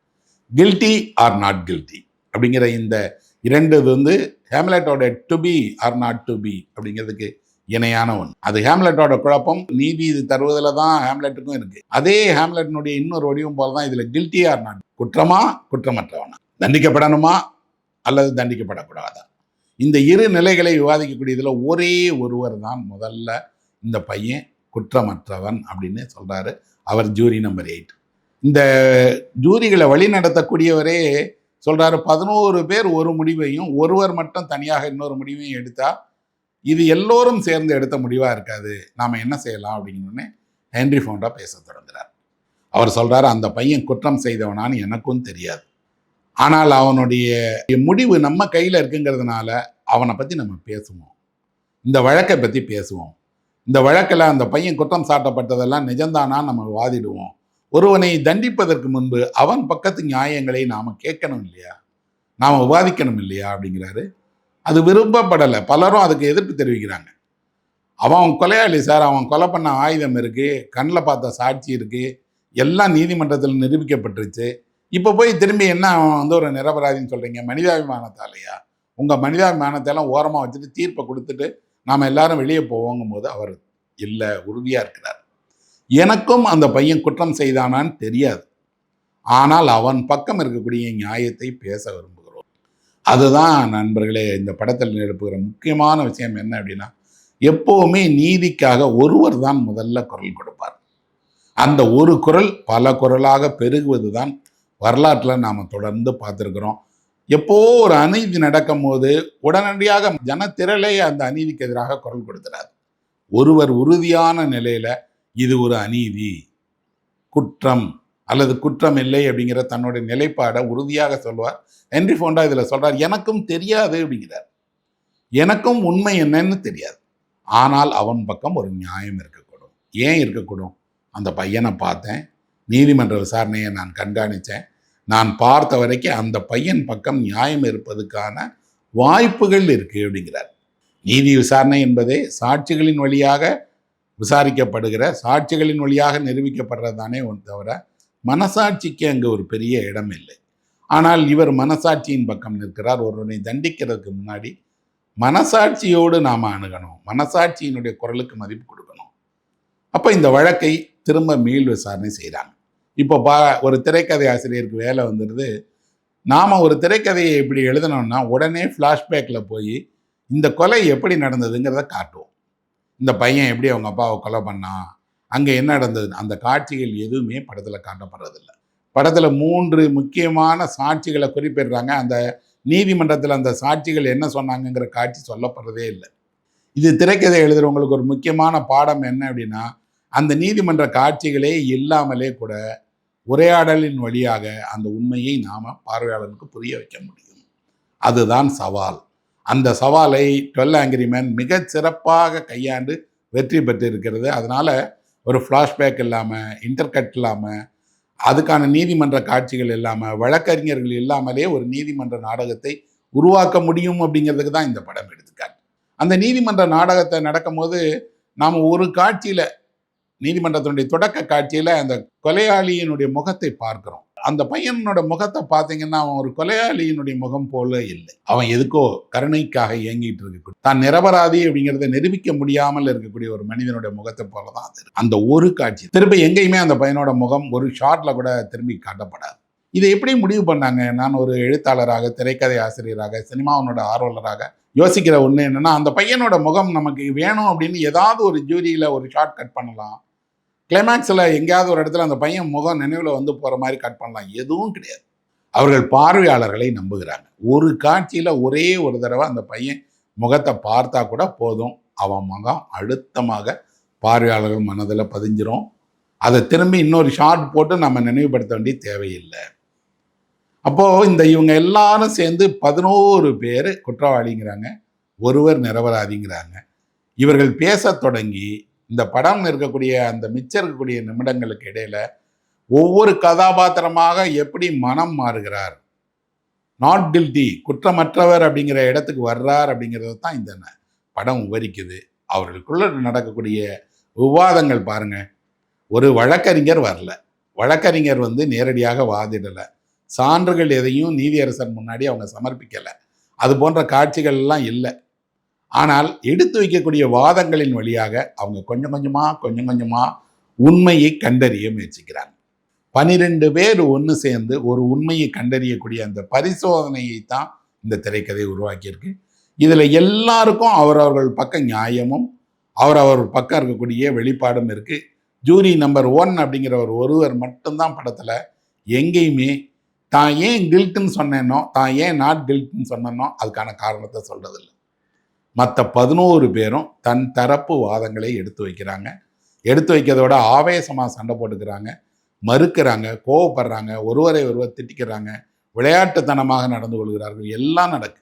கில்ட்டி ஆர் நாட் கில்ட்டி அப்படிங்கிற இந்த 2 ஹேம்லெட்டோட to be or not to be அப்படிங்கிறதுக்கு இணையான ஒன்று. அது ஹேம்லெட்டோட குழப்பம் நீதி இது தருவதில் தான் ஹேம்லெட்டுக்கும் இருக்குது. அதே ஹேம்லெட்டினுடைய இன்னொரு வடிவம் போல தான் இதில் கில்ட்டி ஆர் நாட், குற்றமா குற்றமற்றவனா, தண்டிக்கப்படணுமா அல்லது தண்டிக்கப்படக்கூடாதா, இந்த இரு நிலைகளை விவாதிக்கக்கூடியதில் ஒரே ஒருவர் தான் முதல்ல இந்த பையன் குற்றமற்றவன் அப்படின்னு சொல்கிறாரு. அவர் ஜூரி நம்பர் 8. இந்த ஜூரிகளை வழி நடத்தக்கூடியவரே சொல்கிறாரு, 11 பேர் ஒரு முடிவையும் ஒருவர் மட்டும் தனியாக இன்னொரு முடிவையும் எடுத்தால் இது எல்லோரும் சேர்ந்து எடுத்த முடிவாக இருக்காது, நாம் என்ன செய்யலாம் அப்படின்னோடனே ஹென்ரி ஃபோண்டா பேச தொடங்குகிறார். அவர் சொல்கிறார், அந்த பையன் குற்றம் செய்தவனான்னு எனக்கும் தெரியாது, ஆனால் அவனுடைய முடிவு நம்ம கையில் இருக்குங்கிறதுனால அவனை பற்றி நம்ம பேசுவோம், இந்த வழக்கை பற்றி பேசுவோம், இந்த வழக்கில் அந்த பையன் குற்றம் சாட்டப்பட்டதெல்லாம் நிஜம்தானா நம்ம வாதிடுவோம். ஒருவனை தண்டிப்பதற்கு முன்பு அவன் பக்கத்து நியாயங்களை நாம் கேட்கணும் இல்லையா, நாம் விவாதிக்கணும் இல்லையா அப்படிங்கிறாரு. அது விரும்பப்படலை. பலரும் அதுக்கு எதிர்ப்பு தெரிவிக்கிறாங்க. அவன் கொலையாளி சார், அவன் கொலை பண்ண ஆயுதம் இருக்குது, கண்ணில் பார்த்த சாட்சி இருக்குது, எல்லாம் நீதிமன்றத்தில் நிரூபிக்கப்பட்டுருச்சு, இப்போ போய் திரும்பி என்ன அவன் ஒரு நிரபராதின்னு சொல்கிறீங்க, மனிதாபிமானத்தாலையா? உங்கள் மனிதாபிமானத்தையெல்லாம் ஓரமாக வச்சுட்டு தீர்ப்பை கொடுத்துட்டு நாம் எல்லாரும் வெளியே போவோங்கும் போது அவர் இல்லை, உறுதியாக இருக்கிறார். எனக்கும் அந்த பையன் குற்றம் செய்தானான்னு தெரியாது, ஆனால் அவன் பக்கம் இருக்கக்கூடிய நியாயத்தை பேச விரும்புகிறோம். அதுதான் நண்பர்களே இந்த படத்தில் எழுப்புகிற முக்கியமான விஷயம் என்ன அப்படின்னா, எப்போவுமே நீதிக்காக ஒருவர் தான் முதல்ல குரல் கொடுப்பார். அந்த ஒரு குரல் பல குரலாக பெருகுவது தான் வரலாற்றில் நாம் தொடர்ந்து பார்த்துருக்குறோம். எப்போ ஒரு அநீதி நடக்கும் போது உடனடியாக ஜனத்திரளே அந்த அநீதிக்கு எதிராக குரல் கொடுக்கிறார். ஒருவர் உறுதியான நிலையில் இது ஒரு அநீதி, குற்றம் அல்லது குற்றம் இல்லை அப்படிங்கிற தன்னுடைய நிலைப்பாடை உறுதியாக சொல்வார். ஹென்ரி ஃபோண்டா இதில் சொல்கிறார், எனக்கும் தெரியாது அப்படிங்கிறார். எனக்கும் உண்மை என்னன்னு தெரியாது. ஆனால் அவன் பக்கம் ஒரு நியாயம் இருக்கக்கூடும். ஏன் இருக்கக்கூடும்? அந்த பையனை பார்த்தேன். நீதிமன்ற விசாரணையை நான் கண்காணித்தேன். நான் பார்த்த வரைக்கும் அந்த பையன் பக்கம் நியாயம் இருப்பதுக்கான வாய்ப்புகள் இருக்கு அப்படிங்கிறார். நீதி விசாரணை என்பதே சாட்சிகளின் வழியாக விசாரிக்கப்படுகிற, சாட்சிகளின் வழியாக நிரூபிக்கப்படுறது தானே தவிர மனசாட்சிக்கு அங்கு ஒரு பெரிய இடம் இல்லை. ஆனால் இவர் மனசாட்சியின் பக்கம் நிற்கிறார். ஒருவனை தண்டிக்கிறதுக்கு முன்னாடி மனசாட்சியோடு நாம் அணுகணும், மனசாட்சியினுடைய குரலுக்கு மதிப்பு கொடுக்கணும். அப்போ இந்த வழக்கை திரும்ப மீள் விசாரணை செய்கிறாங்க. இப்போ ஒரு திரைக்கதை ஆசிரியருக்கு வேலை வந்துடுது. நாம் ஒரு திரைக்கதையை இப்படி எழுதணும்னா உடனே ஃப்ளாஷ்பேக்கில் போய் இந்த கொலை எப்படி நடந்ததுங்கிறத காட்டுவோம். இந்த பையன் எப்படி அவங்க அப்பாவை கொலை பண்ணான், அங்கே என்ன நடந்தது, அந்த காட்சிகள் எதுவுமே படத்தில் காட்டப்படுறதில்லை. படத்தில் 3 முக்கியமான சாட்சிகளை குறிப்பிடுறாங்க. அந்த நீதிமன்றத்தில் அந்த சாட்சிகள் என்ன சொன்னாங்கங்கிற காட்சி சொல்லப்படுறதே இல்லை. இது திரைக்கதை எழுதுகிறவங்களுக்கு ஒரு முக்கியமான பாடம் என்ன அப்படின்னா, அந்த நீதிமன்ற காட்சிகளே இல்லாமலே கூட உரையாடலின் வழியாக அந்த உண்மையை நாம் பார்வையாளருக்கு புரிய வைக்க முடியும். அதுதான் சவால். அந்த சவாலை 12 ஆங்கிரி மேன் மிக சிறப்பாக கையாண்டு வெற்றி பெற்று இருக்கிறது. அதனால் ஒரு ஃப்ளாஷ்பேக் இல்லாமல், இன்டர்கட் இல்லாமல், அதுக்கான நீதிமன்ற காட்சிகள் இல்லாமல், வழக்கறிஞர்கள் இல்லாமலே ஒரு நீதிமன்ற நாடகத்தை உருவாக்க முடியும் அப்படிங்கிறதுக்கு தான் இந்த படம் எடுத்துக்காட்டு. அந்த நீதிமன்ற நாடகத்தை நடக்கும்போது நாம் ஒரு காட்சியில், நீதிமன்றத்தினுடைய தொடக்க காட்சியில் அந்த கொலையாளியினுடைய முகத்தை பார்க்கிறோம். அந்த பையனோட முகத்தை பார்த்தீங்கன்னா அவன் ஒரு கொலையாளியினுடைய முகம் போல இல்லை. அவன் எதுக்கோ கருணைக்காக இயங்கிட்டு இருக்கக்கூடிய, தான் நிரபராதி அப்படிங்கிறத நிரூபிக்க முடியாமல் இருக்கக்கூடிய ஒரு மனிதனுடைய முகத்தை போல தான் அது. அந்த ஒரு காட்சி திரும்ப எங்கேயுமே அந்த பையனோட முகம் ஒரு ஷார்ட்ல கூட திரும்பி காட்டப்படாது. இதை எப்படி முடிவு பண்ணாங்க? நான் ஒரு எழுத்தாளராக, திரைக்கதை ஆசிரியராக, சினிமாவினோட ஆர்வலராக யோசிக்கிற ஒன்று என்னன்னா, அந்த பையனோட முகம் நமக்கு வேணும் அப்படின்னு ஏதாவது ஒரு ஜூரியில் ஒரு ஷார்ட் கட் பண்ணலாம். கிளைமேக்ஸில் எங்கேயாவது ஒரு இடத்துல அந்த பையன் முகம் நினைவில் வந்து போகிற மாதிரி கட் பண்ணலாம். எதுவும் கிடையாது. அவர்கள் பார்வையாளர்களை நம்புகிறாங்க. ஒரு காட்சியில் ஒரே ஒரு தடவை அந்த பையன் முகத்தை பார்த்தா கூட போதும், அவன் முகம் அழுத்தமாக பார்வையாளர்கள் மனதில் பதிஞ்சிரும். அதை திரும்பி இன்னொரு ஷார்ட் போட்டு நம்ம நினைவுபடுத்த வேண்டிய தேவையில்லை. அப்போது இவங்க எல்லாரும் சேர்ந்து 11 பேர் குற்றவாளிங்கிறாங்க, ஒருவர் நிரபராதிங்கிறாங்க. இவர்கள் பேச தொடங்கி இந்த படம் இருக்கக்கூடிய அந்த மிச்சம் இருக்கக்கூடிய நிமிடங்களுக்கு இடையில ஒவ்வொரு கதாபாத்திரமாக எப்படி மனம் மாறுகிறார், நாட் கில்ட்டி, குற்றமற்றவர் அப்படிங்கிற இடத்துக்கு வர்றார் அப்படிங்கிறத தான் இந்த படம் விவரிக்குது. அவர்களுக்குள்ள நடக்கக்கூடிய விவாதங்கள் பாருங்க. ஒரு வழக்கறிஞர் வரல, வழக்கறிஞர் நேரடியாக வாதிடலை, சான்றுகள் எதையும் நீதியரசர் முன்னாடி அவங்க சமர்ப்பிக்கலை, அது போன்ற காட்சிகள் எல்லாம் இல்லை. ஆனால் எடுத்து வைக்கக்கூடிய வாதங்களின் வழியாக அவங்க கொஞ்சம் கொஞ்சமாக உண்மையை கண்டறிய முயற்சிக்கிறாங்க. 12 பேர் ஒன்று சேர்ந்து ஒரு உண்மையை கண்டறியக்கூடிய அந்த பரிசோதனையை தான் இந்த திரைக்கதை உருவாக்கியிருக்கு. இதில் எல்லாருக்கும் அவரவர்கள் பக்கம் நியாயமும் அவரவர் பக்கம் இருக்கக்கூடிய வெளிப்பாடும் இருக்குது. ஜூரி நம்பர் 1 அப்படிங்கிற ஒருவர் மட்டும்தான் படத்தில் எங்கேயுமே தான் ஏன் கில்ட்டுன்னு சொன்னேனோ, தான் ஏன் நாட் கில்ட்டுன்னு சொன்னனோ அதுக்கான காரணத்தை சொல்கிறதில்லை. மற்ற 11 பேரும் தன் தரப்பு வாதங்களை எடுத்து வைக்கிறாங்க. எடுத்து வைக்கிறதோட ஆவேசமாக சண்டை போட்டுக்கிறாங்க, மறுக்கிறாங்க, கோவப்படுறாங்க, ஒருவரை ஒருவர் திட்டிக்கிறாங்க, விளையாட்டுத்தனமாக நடந்து கொள்கிறார்கள், எல்லாம் நடக்கு.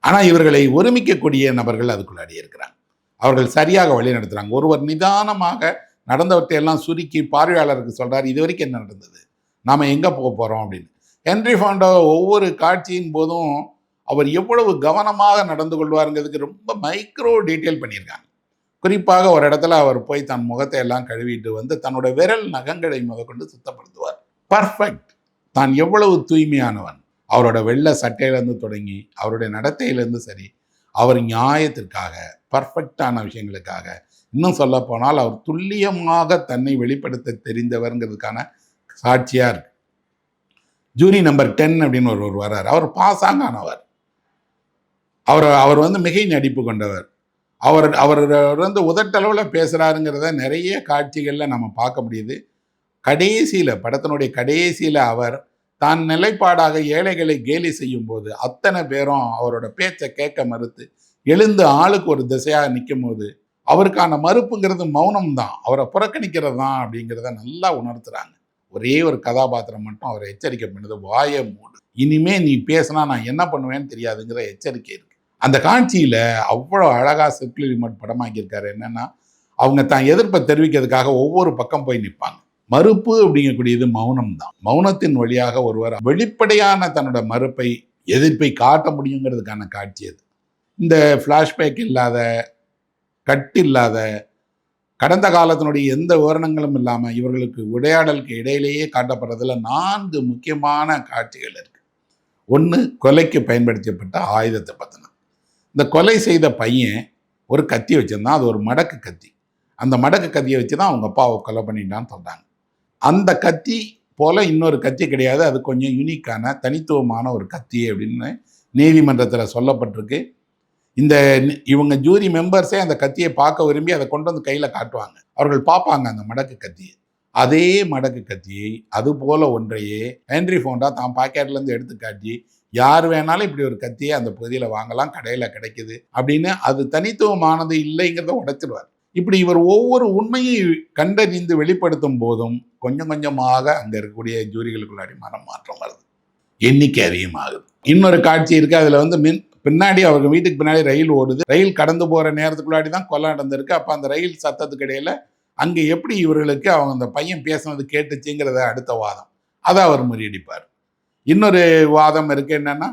ஆனால் இவர்களை ஒருமிக்கக்கூடிய நபர்கள் அதுக்குள்ளாடி இருக்கிறாங்க. அவர்கள் சரியாக வழி நடத்துகிறாங்க. ஒருவர் நிதானமாக நடந்தவற்றையெல்லாம் சுருக்கி பார்வையாளருக்கு சொல்கிறார், இது வரைக்கும் என்ன நடந்தது, நாம் எங்கே போக போகிறோம் அப்படின்னு. ஹென்றி ஃபாண்டோ ஒவ்வொரு காட்சியின் போதும் அவர் எவ்வளவு கவனமாக நடந்து கொள்வாருங்கிறதுக்கு ரொம்ப மைக்ரோ டீட்டெயில் பண்ணியிருக்காங்க. குறிப்பாக ஒரு இடத்துல அவர் போய் தன் முகத்தை எல்லாம் கழுவிட்டு தன்னோட விரல் நகங்களை முதற்கொண்டு சுத்தப்படுத்துவார். பர்ஃபெக்ட். தான் எவ்வளவு தூய்மையானவன். அவரோட வெள்ளை சட்டையிலேருந்து தொடங்கி அவருடைய நடத்தையிலேருந்து சரி, அவர் நியாயத்திற்காக, பர்ஃபெக்டான விஷயங்களுக்காக, இன்னும் சொல்ல போனால் அவர் துல்லியமாக தன்னை வெளிப்படுத்த தெரிந்தவர்ங்கிறதுக்கான சாட்சியாக இருக்கு. ஜூரி நம்பர் 10 அப்படின்னு ஒருவர் வர்றார். அவர் பாசாங்கானவர். அவர் மிகை நடிப்பு கொண்டவர். அவர் உதட்டளவில் பேசுகிறாருங்கிறத நிறைய காட்சிகளில் நம்ம பார்க்க முடியுது. கடைசியில், படத்தினுடைய கடைசியில் அவர் தான் நிலைப்பாடாக ஏழைகளை கேலி செய்யும் போது அத்தனை பேரும் அவரோட பேச்சை கேட்க மறுத்து எழுந்து ஆளுக்கு ஒரு திசையாக நிற்கும் போது அவருக்கான மறுப்புங்கிறது மௌனம் தான், அவரை புறக்கணிக்கிறது தான் அப்படிங்கிறத நல்லா உணர்த்துறாங்க. ஒரே ஒரு கதாபாத்திரம் மட்டும் அவரை எச்சரிக்கை பண்ணுது, வாயை மூடு, இனிமே நீ பேசினா நான் என்ன பண்ணுவேன்னு தெரியாதுங்கிற எச்சரிக்கை இருக்கு. அந்த காட்சியில அவ்வளோ அழகா செட்டில் ரிமோட் படமாக்கியிருக்காரு. என்னன்னா, அவங்க தான் எதிர்ப்பை தெரிவிக்கிறதுக்காக ஒவ்வொரு பக்கம் போய் நிற்பாங்க. மறுப்பு அப்படிங்கக்கூடியது மௌனம் தான். மௌனத்தின் வழியாக ஒருவர் வெளிப்படையான தன்னோட மறுப்பை, எதிர்ப்பை காட்ட முடியுங்கிறதுக்கான காட்சி அது. இந்த ஃப்ளாஷ்பேக் இல்லாத, கட் இல்லாத, கடந்த காலத்தினுடைய எந்த விவரணங்களும் இல்லாமல் இவர்களுக்கு உரையாடலுக்கு இடையிலேயே காட்டப்படுறதுல 4 முக்கியமான காட்சிகள் இருக்கு. 1, கொலைக்கு பயன்படுத்தப்பட்ட ஆயுதத்தை பற்றின. இந்த கொலை செய்த பையன் ஒரு கத்தி வச்சிருந்தான். அது ஒரு மடக்கு கத்தி. அந்த மடக்கு கத்தியை வச்சு தான் அவங்க அப்பாவை கொலை பண்ணிட்டான்னு சொல்கிறாங்க. அந்த கத்தி போல இன்னொரு கத்தி கிடையாது. அது கொஞ்சம் யூனிக்கான, தனித்துவமான ஒரு கத்தி அப்படின்னு நீதிமன்றத்தில் சொல்லப்பட்டிருக்கு. இவங்க ஜூரி மெம்பர்ஸே அந்த கத்தியை பார்க்க விரும்பி அதை கொண்டு வந்து கையில் காட்டுவாங்க. அவர்கள் பார்ப்பாங்க அந்த மடக்கு கத்தியை. அதே மடக்கு கத்தியை, அது போல ஒன்றையே ஹென்ரி ஃபோண்டா தான் பாக்கெட்லேருந்து எடுத்து காட்டி, யார் வேணாலும் இப்படி ஒரு கத்தியை அந்த பகுதியில் வாங்கலாம், கடையில் கிடைக்குது அப்படின்னு, அது தனித்துவமானது இல்லைங்கிறத உடைச்சிடுவார். இப்படி இவர் ஒவ்வொரு உண்மையை கண்டறிந்து வெளிப்படுத்தும் போதும் கொஞ்சம் கொஞ்சமாக அங்கே இருக்கக்கூடிய ஜூரிகளுக்குள்ளாடி மாற்றம் வருது, எண்ணிக்கை அதிகமாகுது. இன்னொரு காட்சி இருக்குது. அதில் பின்னாடி அவங்க வீட்டுக்கு பின்னாடி ரயில் ஓடுது. ரயில் கடந்து போகிற நேரத்துக்குள்ளாடி தான் கொலை நடந்திருக்கு. அப்போ அந்த ரயில் சத்தத்துக்கு இடையில் அங்கே எப்படி இவர்களுக்கு அவங்க அந்த பையன் பேசுனது கேட்டுச்சுங்கிறத அடுத்த வாதம், அதை அவர் முறியடிப்பார். இன்னொரு வாதம் இருக்குது. என்னென்னா,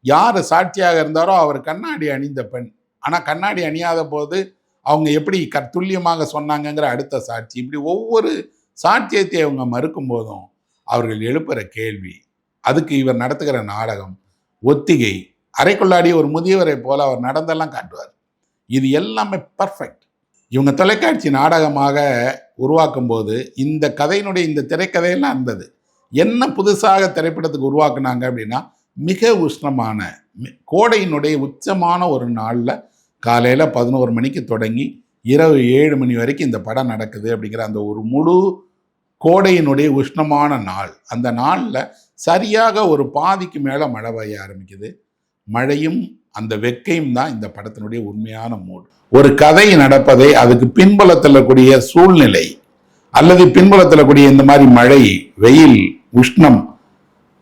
யார் சாட்சியாக இருந்தாரோ அவர் கண்ணாடி அணிந்த பெண், ஆனால் கண்ணாடி அணியாத போது அவங்க எப்படி துல்லியமாக சொன்னாங்கங்கிற அடுத்த சாட்சி. இப்படி ஒவ்வொரு சாட்சியத்தை அவங்க மறுக்கும் போதும் அவர்கள் எழுப்புகிற கேள்வி, அதுக்கு இவர் நடத்துகிற நாடகம், ஒத்திகை, அரைக்குள்ளாடி ஒரு முதியவரை போல அவர் நடந்தெல்லாம் காட்டுவார். இது எல்லாமே பர்ஃபெக்ட். இவங்க தொலைக்காட்சி நாடகமாக உருவாக்கும் போது இந்த கதையினுடைய இந்த திரைக்கதையெல்லாம் இருந்தது. என்ன புதுசாக திரைப்படத்துக்கு உருவாக்குனாங்க அப்படின்னா, மிக உஷ்ணமான கோடையினுடைய உச்சமான ஒரு நாளில் காலையில் 11 மணிக்கு தொடங்கி இரவு 7 மணி வரைக்கும் இந்த படம் நடக்குது அப்படிங்கிற அந்த ஒரு முழு கோடையினுடைய உஷ்ணமான நாள். அந்த நாளில் சரியாக ஒரு பாதிக்கு மேலே மழை பெய்ய ஆரம்பிக்குது. மழையும் அந்த வெக்கையும் தான் இந்த படத்தினுடைய உண்மையான மூடு. ஒரு கதை நடப்பதை அதுக்கு பின்புலத்தில் கூடிய சூழ்நிலை அல்லது பின்புலத்தில் கூடிய இந்த மாதிரி மழை, வெயில், உஷ்ணம்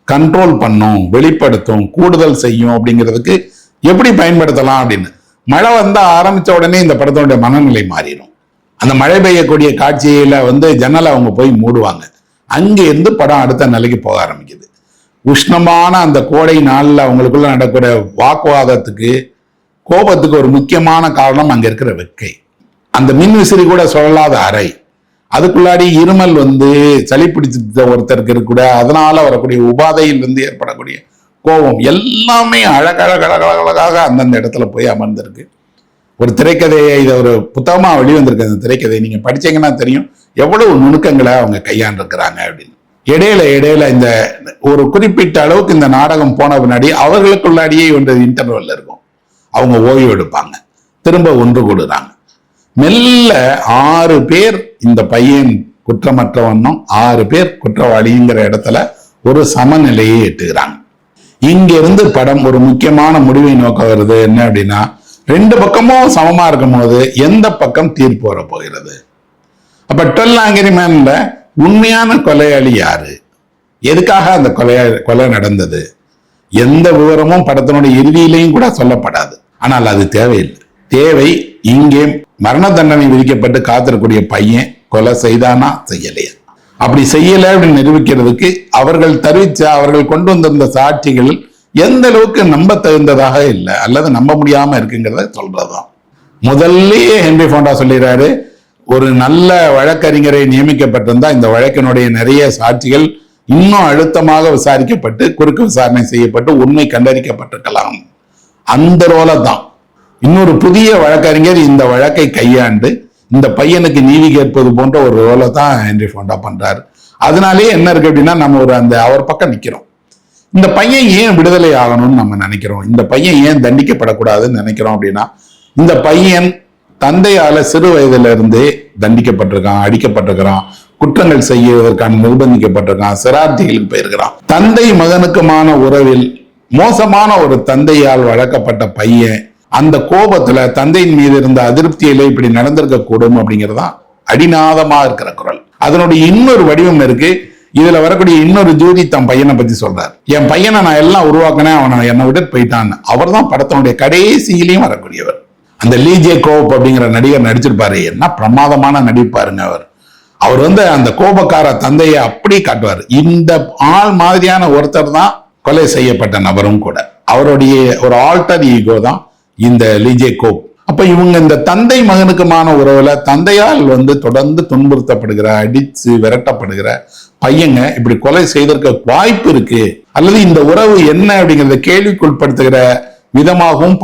கண்ட்ரோல் பண்ணும், வெளிப்படுத்தும், கூடுதல் செய்யும் அப்படிங்கிறதுக்கு எப்படி பயன்படுத்தலாம் அப்படின்னு. மழை வந்தால் ஆரம்பித்த உடனே இந்த படத்தினுடைய மனநிலை மாறிடும். அந்த மழை பெய்யக்கூடிய காட்சியில் ஜன்னலை அவங்க போய் மூடுவாங்க. அங்கேருந்து படம் அடுத்த நிலைக்கு போக ஆரம்பிக்குது. உஷ்ணமான அந்த கோடை நாளில் அவங்களுக்குள்ள நடக்கிற வாக்குவாதத்துக்கு, கோபத்துக்கு ஒரு முக்கியமான காரணம் அங்கே இருக்கிற வெக்கை. அந்த மின் விசிறி கூட சொல்லலாத அறை, அதுக்குள்ளாடி இருமல் சளி பிடிச்ச ஒருத்தருக்கு இருக்கக்கூட அதனால வரக்கூடிய உபாதையிலிருந்து ஏற்படக்கூடிய கோபம் எல்லாமே அழகழகாக அந்தந்த இடத்துல போய் அமர்ந்திருக்கு. ஒரு திரைக்கதையை, இதை ஒரு புத்தகமாக வெளிவந்திருக்கு. அந்த திரைக்கதையை நீங்கள் படிச்சீங்கன்னா தெரியும் எவ்வளவு நுணுக்கங்களை அவங்க கையாண்டிருக்கிறாங்க அப்படின்னு. இடையில இந்த ஒரு குறிப்பிட்ட அளவுக்கு இந்த நாடகம் போன பின்னாடி அவர்களுக்குள்ளாடியே இன்டர்வல் இருக்கும். அவங்க ஓய்வு எடுப்பாங்க, திரும்ப ஒன்று கூடுறாங்க. மெல்ல 6 பேர் இந்த பையன் குற்றமற்றவனும் 6 பேர் குற்றவாளிங்கிற இடத்துல ஒரு சமநிலையை எட்டுகிறாங்க. இங்கிருந்து படம் ஒரு முக்கியமான முடிவை நோக்க வருது. என்ன அப்படின்னா, 2 பக்கமும் சமமா இருக்கும் போது எந்த பக்கம் தீர்ப்பு வர போகிறது? அப்ப 12 ஆங்கிரி மேன்ல உண்மையான கொலையாளி யாரு? எதுக்காக அந்த கொலை நடந்தது? எந்த விவரமும் படத்தினுடைய இறுதியிலையும் கூட சொல்லப்படாது. ஆனால் அது தேவையில்லை. தேவை இங்கே மரண தண்டனை விதிக்கப்பட்டு காத்திருக்கக்கூடிய பையன் கொலை செய்தானா செய்யலையா? அப்படி செய்யலை அப்படின்னு நிரூபிக்கிறதுக்கு அவர்கள் கொண்டு வந்திருந்த சாட்சிகள் எந்த அளவுக்கு நம்ப தகுந்ததாக இல்லை அல்லது நம்ப முடியாம இருக்குங்கிறத சொல்றதுதான். முதல்லயே ஹென்ரி ஃபோண்டா சொல்லிடுறாரு, ஒரு நல்ல வழக்கறிஞரை நியமிக்கப்பட்டிருந்தா இந்த வழக்கினுடைய நிறைய சாட்சிகள் இன்னும் அழுத்தமாக விசாரிக்கப்பட்டு குறுக்கு விசாரணை செய்யப்பட்டு உண்மை கண்டறிக்கப்பட்டிருக்கலாம். அந்த ரோலை தான் இன்னொரு புதிய வழக்கறிஞர் இந்த வழக்கை கையாண்டு இந்த பையனுக்கு நீதி கேட்பது போன்ற ஒரு ரோலை தான் ஹென்ரி ஃபோண்டா பண்றாரு. அதனாலேயே என்ன இருக்கு அப்படின்னா, நம்ம அவர் பக்கம் நிக்கிறோம். இந்த பையன் ஏன் விடுதலை ஆகணும்னு நம்ம நினைக்கிறோம், இந்த பையன் ஏன் தண்டிக்கப்படக்கூடாதுன்னு நினைக்கிறோம் அப்படின்னா, இந்த பையன் தந்தையால சிறு வயதுல இருந்தே தண்டிக்கப்பட்டிருக்கான், அடிக்கப்பட்டிருக்கிறான், குற்றங்கள் செய்வதற்கான நிர்பந்திக்கப்பட்டிருக்கான், சிரார்த்திகளுக்கு போயிருக்கிறான். தந்தை மகனுக்குமான உறவில் மோசமான ஒரு தந்தையால் வளர்க்கப்பட்ட பையன் அந்த கோபத்துல தந்தையின் மீது இருந்த அதிருப்தியில இப்படி நடந்திருக்க கூடும் அப்படிங்கிறதான் அடிநாதமா இருக்கிற குரல். அதனுடைய இன்னொரு வடிவம் இருக்கு. இதுல வரக்கூடிய இன்னொரு ஜோதி தன் பையனை பத்தி சொல்றாரு. என் பையனை நான் எல்லாம் உருவாக்கினேன், அவனை என்னை விட்டு போயிட்டான். அவர் தான் படத்தினுடைய கடைசியிலையும் வரக்கூடியவர். அந்த லீஜே கோப் அப்படிங்கிற நடிகர் நடிச்சிருப்பாரு. என்ன பிரமாதமான நடிப்பாருங்க அவர். அவர் அந்த கோபக்கார தந்தையை அப்படி காட்டுவார். இந்த ஆள் மாதிரியான ஒருத்தர் தான் கொலை செய்யப்பட்ட நபரும் கூட. அவருடைய ஒரு ஆல்டர் ஈகோ தான் இந்த லீஜே கோப். அப்ப இவங்க இந்த தந்தை மகனுக்குமான உறவுல தந்தையால் தொடர்ந்து துன்புறுத்தப்படுகிற, அடிச்சு விரட்டப்படுகிற பையங்க இப்படி கொலை செய்திருக்க வாய்ப்பு இருக்கு, அல்லது இந்த உறவு என்ன அப்படிங்கறத கேள்விக்குட்படுத்துகிற விதமாகவும்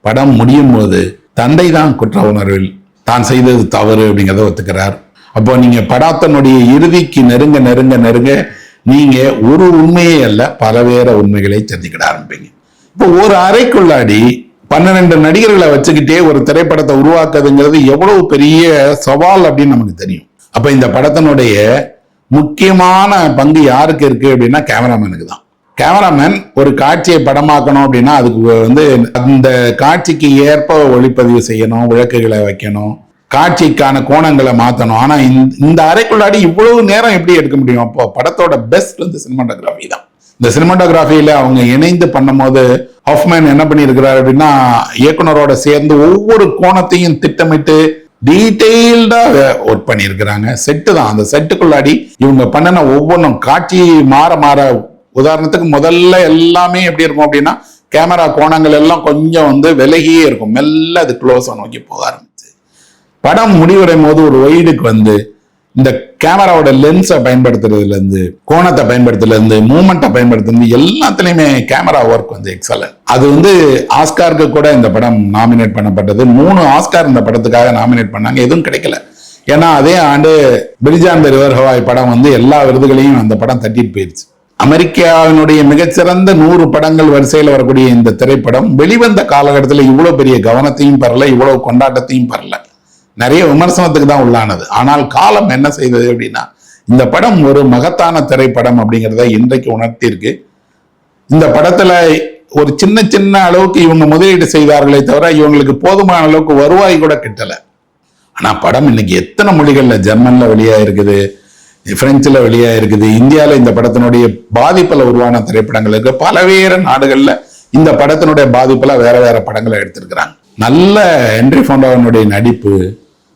படம் முடியும் போது தந்தை தான் குற்ற உணர்வில் தான் செய்தது தவறு அப்படிங்கிறத ஒத்துக்கிறார். அப்போ நீங்க படத்தினுடைய இறுதிக்கு நெருங்க நெருங்க நெருங்க நீங்க ஒரு உண்மையே அல்ல பலவேற உண்மைகளை சந்திக்கிட ஆரம்பிப்பீங்க. இப்போ ஒரு அறைக்குள்ளாடி 12 நடிகர்களை வச்சுக்கிட்டே ஒரு திரைப்படத்தை உருவாக்குறதுங்கிறது எவ்வளவு பெரிய சவால் அப்படின்னு நமக்கு தெரியும். அப்ப இந்த படத்தினுடைய முக்கியமான பங்கு யாருக்கு இருக்கு அப்படின்னா கேமராமேனுக்கு தான். கேமராமேன் ஒரு காட்சியை படமாக்கணும் அப்படின்னா அதுக்கு அந்த காட்சிக்கு ஏற்ப ஒளிப்பதிவு செய்யணும், விளக்குகளை வைக்கணும், காட்சிக்கான கோணங்களை மாற்றணும். ஆனா இந்த அறைக்குள்ளாடி இவ்வளவு நேரம் எப்படி எடுக்க முடியும்? அப்போ படத்தோட பெஸ்ட் சினிமாட்டோகிராஃபி தான். இந்த சினிமாட்டோகிராஃபியில அவங்க இணைந்து பண்ணும் போது ஹாஃப்மேன் என்ன பண்ணியிருக்கிறார் அப்படின்னா, இயக்குனரோட சேர்ந்து ஒவ்வொரு கோணத்தையும் திட்டமிட்டு டீட்டெயில்டா ஒர்க் பண்ணியிருக்கிறாங்க. செட்டு தான், அந்த செட்டுக்குள்ளாடி இவங்க பண்ணின ஒவ்வொன்றும் காட்சி மாற மாற, உதாரணத்துக்கு முதல்ல எல்லாமே எப்படி இருக்கும் அப்படின்னா கேமரா கோணங்கள் எல்லாம் கொஞ்சம் விலகியே இருக்கும், மெல்ல அது க்ளோஸை நோக்கி போக ஆரம்பிச்சு. படம் முடிவடையும் போது ஒரு ஒய்டுக்கு இந்த கேமராவோட லென்ஸை பயன்படுத்துறதுல இருந்து, கோணத்தை பயன்படுத்துறதுல இருந்து, மூமெண்ட்டை பயன்படுத்துறது எல்லாத்துலயுமே கேமரா ஒர்க் எக்ஸலன்ட். அது ஆஸ்காருக்கு கூட இந்த படம் நாமினேட் பண்ணப்பட்டது. 3 ஆஸ்கார் இந்த படத்துக்காக நாமினேட் பண்ணாங்க, எதுவும் கிடைக்கல. ஏன்னா அதே ஆண்டு bridge on the river Kwai படம் எல்லா விருதுகளையும் அந்த படம் தட்டிட்டு போயிடுச்சு. அமெரிக்காவினுடைய மிகச்சிறந்த 100 படங்கள் வரிசையில் வரக்கூடிய இந்த திரைப்படம் வெளிவந்த காலகட்டத்தில் இவ்வளவு பெரிய கவனத்தையும் பெறல, இவ்வளவு கொண்டாட்டத்தையும் பெறல, நிறைய விமர்சனத்துக்கு தான் உள்ளானது. ஆனால் காலம் என்ன செய்தது அப்படின்னா, இந்த படம் ஒரு மகத்தான திரைப்படம் அப்படிங்கிறத இன்றைக்கு உணர்த்தியிருக்கு. இந்த படத்துல ஒரு சின்ன சின்ன அளவுக்கு இவங்க முதலீடு செய்தார்களே தவிர இவங்களுக்கு போதுமான அளவுக்கு வருவாய் கூட கிட்டல. ஆனா படம் இன்னைக்கு எத்தனை மொழிகள்ல, ஜெர்மன்ல வெளியா இருக்குது, பிரெஞ்சுல வெளியா இருக்குது, இந்தியாவில இந்த படத்தினுடைய பாதிப்புல உருவான திரைப்படங்கள் இருக்கு, பலவேறு நாடுகள்ல இந்த படத்தினுடைய பாதிப்புல வேற வேற படங்களை எடுத்திருக்கிறாங்க. நல்ல ஹென்றி ஃபோண்டாவினுடைய நடிப்பு,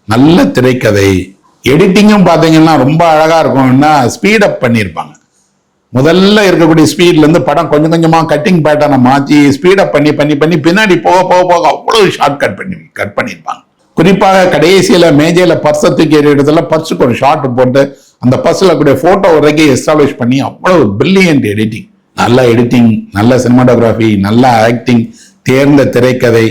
நல்ல திரைக்கதை, எடிட்டிங்கும் பார்த்தீங்கன்னா ரொம்ப அழகா இருக்கும்னா ஸ்பீடப் பண்ணியிருப்பாங்க. முதல்ல இருக்கக்கூடிய ஸ்பீட்ல இருந்து படம் கொஞ்சம் கொஞ்சமா கட்டிங் பேட்டர்னை மாற்றி ஸ்பீடப் பண்ணி பண்ணி பண்ணி பின்னாடி போக போக போக அவ்வளவு ஷார்ட் கட் பண்ணியிருப்பாங்க. குறிப்பாக கடைசியில மேஜையில பர்ஸை தூக்கி இடத்துல பர்ஸுக்கு ஒரு ஷார்ட் போட்டு அந்த பர்ஸ்ல கூடிய போட்டோ வரைக்கும் எஸ்டாப்ளிஷ் பண்ணி அவ்வளவு பிரில்லியன்ட் எடிட்டிங். நல்ல எடிட்டிங், நல்ல சினிமாட்டோகிராஃபி, நல்ல ஆக்டிங், தேர்ந்த திரைக்கதை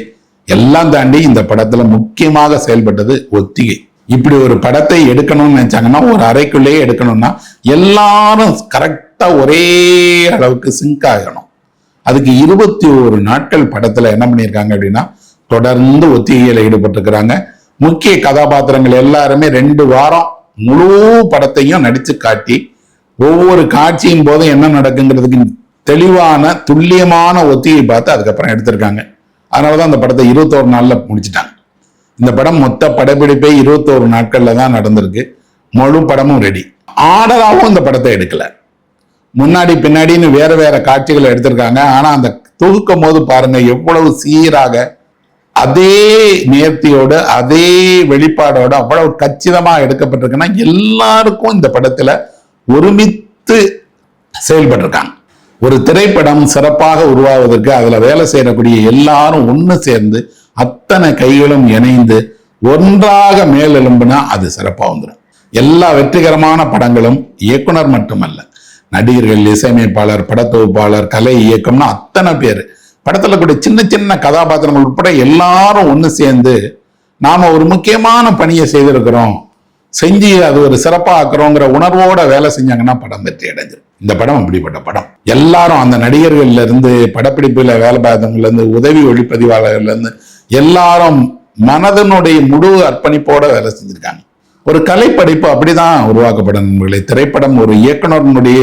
எல்லாம் தாண்டி இந்த படத்துல முக்கியமாக செயல்பட்டது ஒத்திகை. இப்படி ஒரு படத்தை எடுக்கணும்னு நினைச்சாங்கன்னா, ஒரு அறைக்குள்ளேயே எடுக்கணும்னா எல்லாரும் கரெக்டா ஒரே அளவுக்கு சிங்க் ஆகணும். அதுக்கு 21 நாட்கள் படத்துல என்ன பண்ணியிருக்காங்க அப்படின்னா தொடர்ந்து ஒத்திகையில ஈடுபட்டிருக்கிறாங்க. முக்கிய கதாபாத்திரங்கள் எல்லாருமே 2 வாரம் முழு படத்தையும் நடிச்சு காட்டி ஒவ்வொரு காட்சியின் போதும் என்ன நடக்குங்கிறதுக்கு தெளிவான துல்லியமான ஒத்திகை பார்த்து அதுக்கப்புறம் எடுத்திருக்காங்க. அதனாலதான் அந்த படத்தை 21 நாள்ல முடிச்சுட்டாங்க. இந்த படம் மொத்த படப்பிடிப்பே 21 நாட்கள்ல தான் நடந்திருக்கு. முழு படமும் ரெடி. ஆர்டராகவும் இந்த படத்தை எடுக்கல, முன்னாடி பின்னாடின்னு வேற வேற காட்சிகளை எடுத்திருக்காங்க. ஆனா அந்த தொகுக்கும் போது பாருங்க எவ்வளவு சீராக, அதே நேர்த்தியோடு, அதே வெளிப்பாடோட அவ்வளவு கச்சிதமா எடுக்கப்பட்டிருக்குன்னா எல்லாருக்கும் இந்த படத்துல ஒருமித்து செயல்பட்டிருக்காங்க. ஒரு திரைப்படம் சிறப்பாக உருவாவதற்கு அதுல வேலை செய்யக்கூடிய எல்லாரும் ஒண்ணு சேர்ந்து அத்தனை கைகளும் இணைந்து ஒன்றாக மேலெலும்புனா அது சிறப்பா வந்துடும். எல்லா வெற்றிகரமான படங்களும் இயக்குனர் மட்டுமல்ல, நடிகர்கள், இசையமைப்பாளர், படத்தொகுப்பாளர், கலை இயக்கம்னா அத்தனை பேர், படத்துல கூட சின்ன சின்ன கதாபாத்திரங்கள் உட்பட எல்லாரும் ஒண்ணு சேர்ந்து நாம ஒரு முக்கியமான பணியை செய்திருக்கிறோம், செஞ்சு அது ஒரு சிறப்பா ஆக்குறோங்கிற உணர்வோட வேலை செஞ்சாங்கன்னா படம் வெற்றி அடைஞ்சிடும். இந்த படம் அப்படிப்பட்ட படம். எல்லாரும் அந்த நடிகர்கள்ல இருந்து, படப்பிடிப்புல வேலை பார்த்தவங்கல இருந்து, உதவி ஒளிப்பதிவாளர்கள்ல இருந்து எல்லாரும் மனதனுடைய முழு அர்ப்பணிப்போட வேலை செஞ்சிருக்காங்க. ஒரு கலைப்படைப்பு அப்படிதான் உருவாக்கப்படும் நண்பர்களே. திரைப்படம் ஒரு இயக்குனருடைய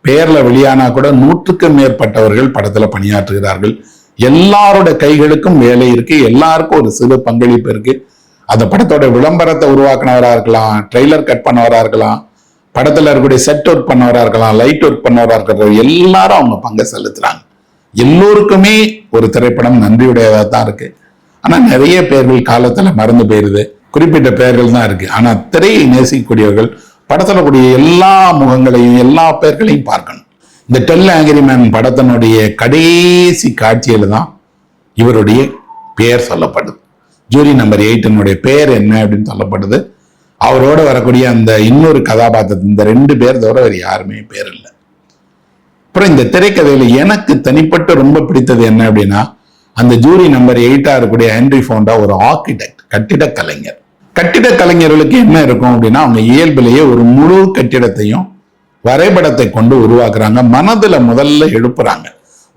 பெயர்ல வெளியானா கூட 100க்கும் மேற்பட்டவர்கள் படத்துல பணியாற்றுகிறார்கள். எல்லாரோட கைகளுக்கும் வேலை இருக்கு, எல்லாருக்கும் ஒரு சிறு பங்களிப்பு இருக்கு. அந்த படத்தோட விளம்பரத்தை உருவாக்குனவரா இருக்கலாம், ட்ரெய்லர் கட் பண்ணவரா இருக்கலாம், படத்துல இருக்கக்கூடிய செட் ஒர்க் பண்ணவரா இருக்கலாம், லைட் ஒர்க் பண்ணவரா இருக்கிற எல்லாரும் அவங்க பங்கை செலுத்துறாங்க. எல்லோருக்குமே ஒரு திரைப்படம் நன்றியுடையதா தான் இருக்கு. ஆனா நிறைய பேர்கள் காலத்துல மறந்து போயிருது, குறிப்பிட்ட பெயர்கள் தான் இருக்கு. ஆனா திரையை நேசிக்கக்கூடியவர்கள் படத்துல கூடிய எல்லா முகங்களையும் எல்லா பெயர்களையும் பார்க்கணும். இந்த 12 Angry Men படத்தினுடைய கடைசி காட்சியில தான் இவருடைய பெயர் சொல்லப்படுது. ஜூரி நம்பர் 8 பெயர் என்ன அப்படின்னு சொல்லப்படுது. அவரோட வரக்கூடிய அந்த இன்னொரு கதாபாத்திரத்தில் இந்த 2 பேர் தவிர வேறு யாருமே பேர் இல்லை. அப்புறம் இந்த திரைக்கதையில எனக்கு தனிப்பட்ட ரொம்ப பிடித்தது என்ன அப்படின்னா, அந்த ஜூரி நம்பர் 8 இருக்கக்கூடிய ஹென்ரி ஃபோண்டா ஒரு ஆர்கிடெக்ட், கட்டிட கலைஞர். கட்டிட கலைஞர்களுக்கு என்ன இருக்கும் அப்படின்னா, அவங்க இயல்பிலேயே ஒரு முழு கட்டிடத்தையும் வரைபடத்தை கொண்டு உருவாக்குறாங்க. மனதுல முதல்ல எழுப்புறாங்க.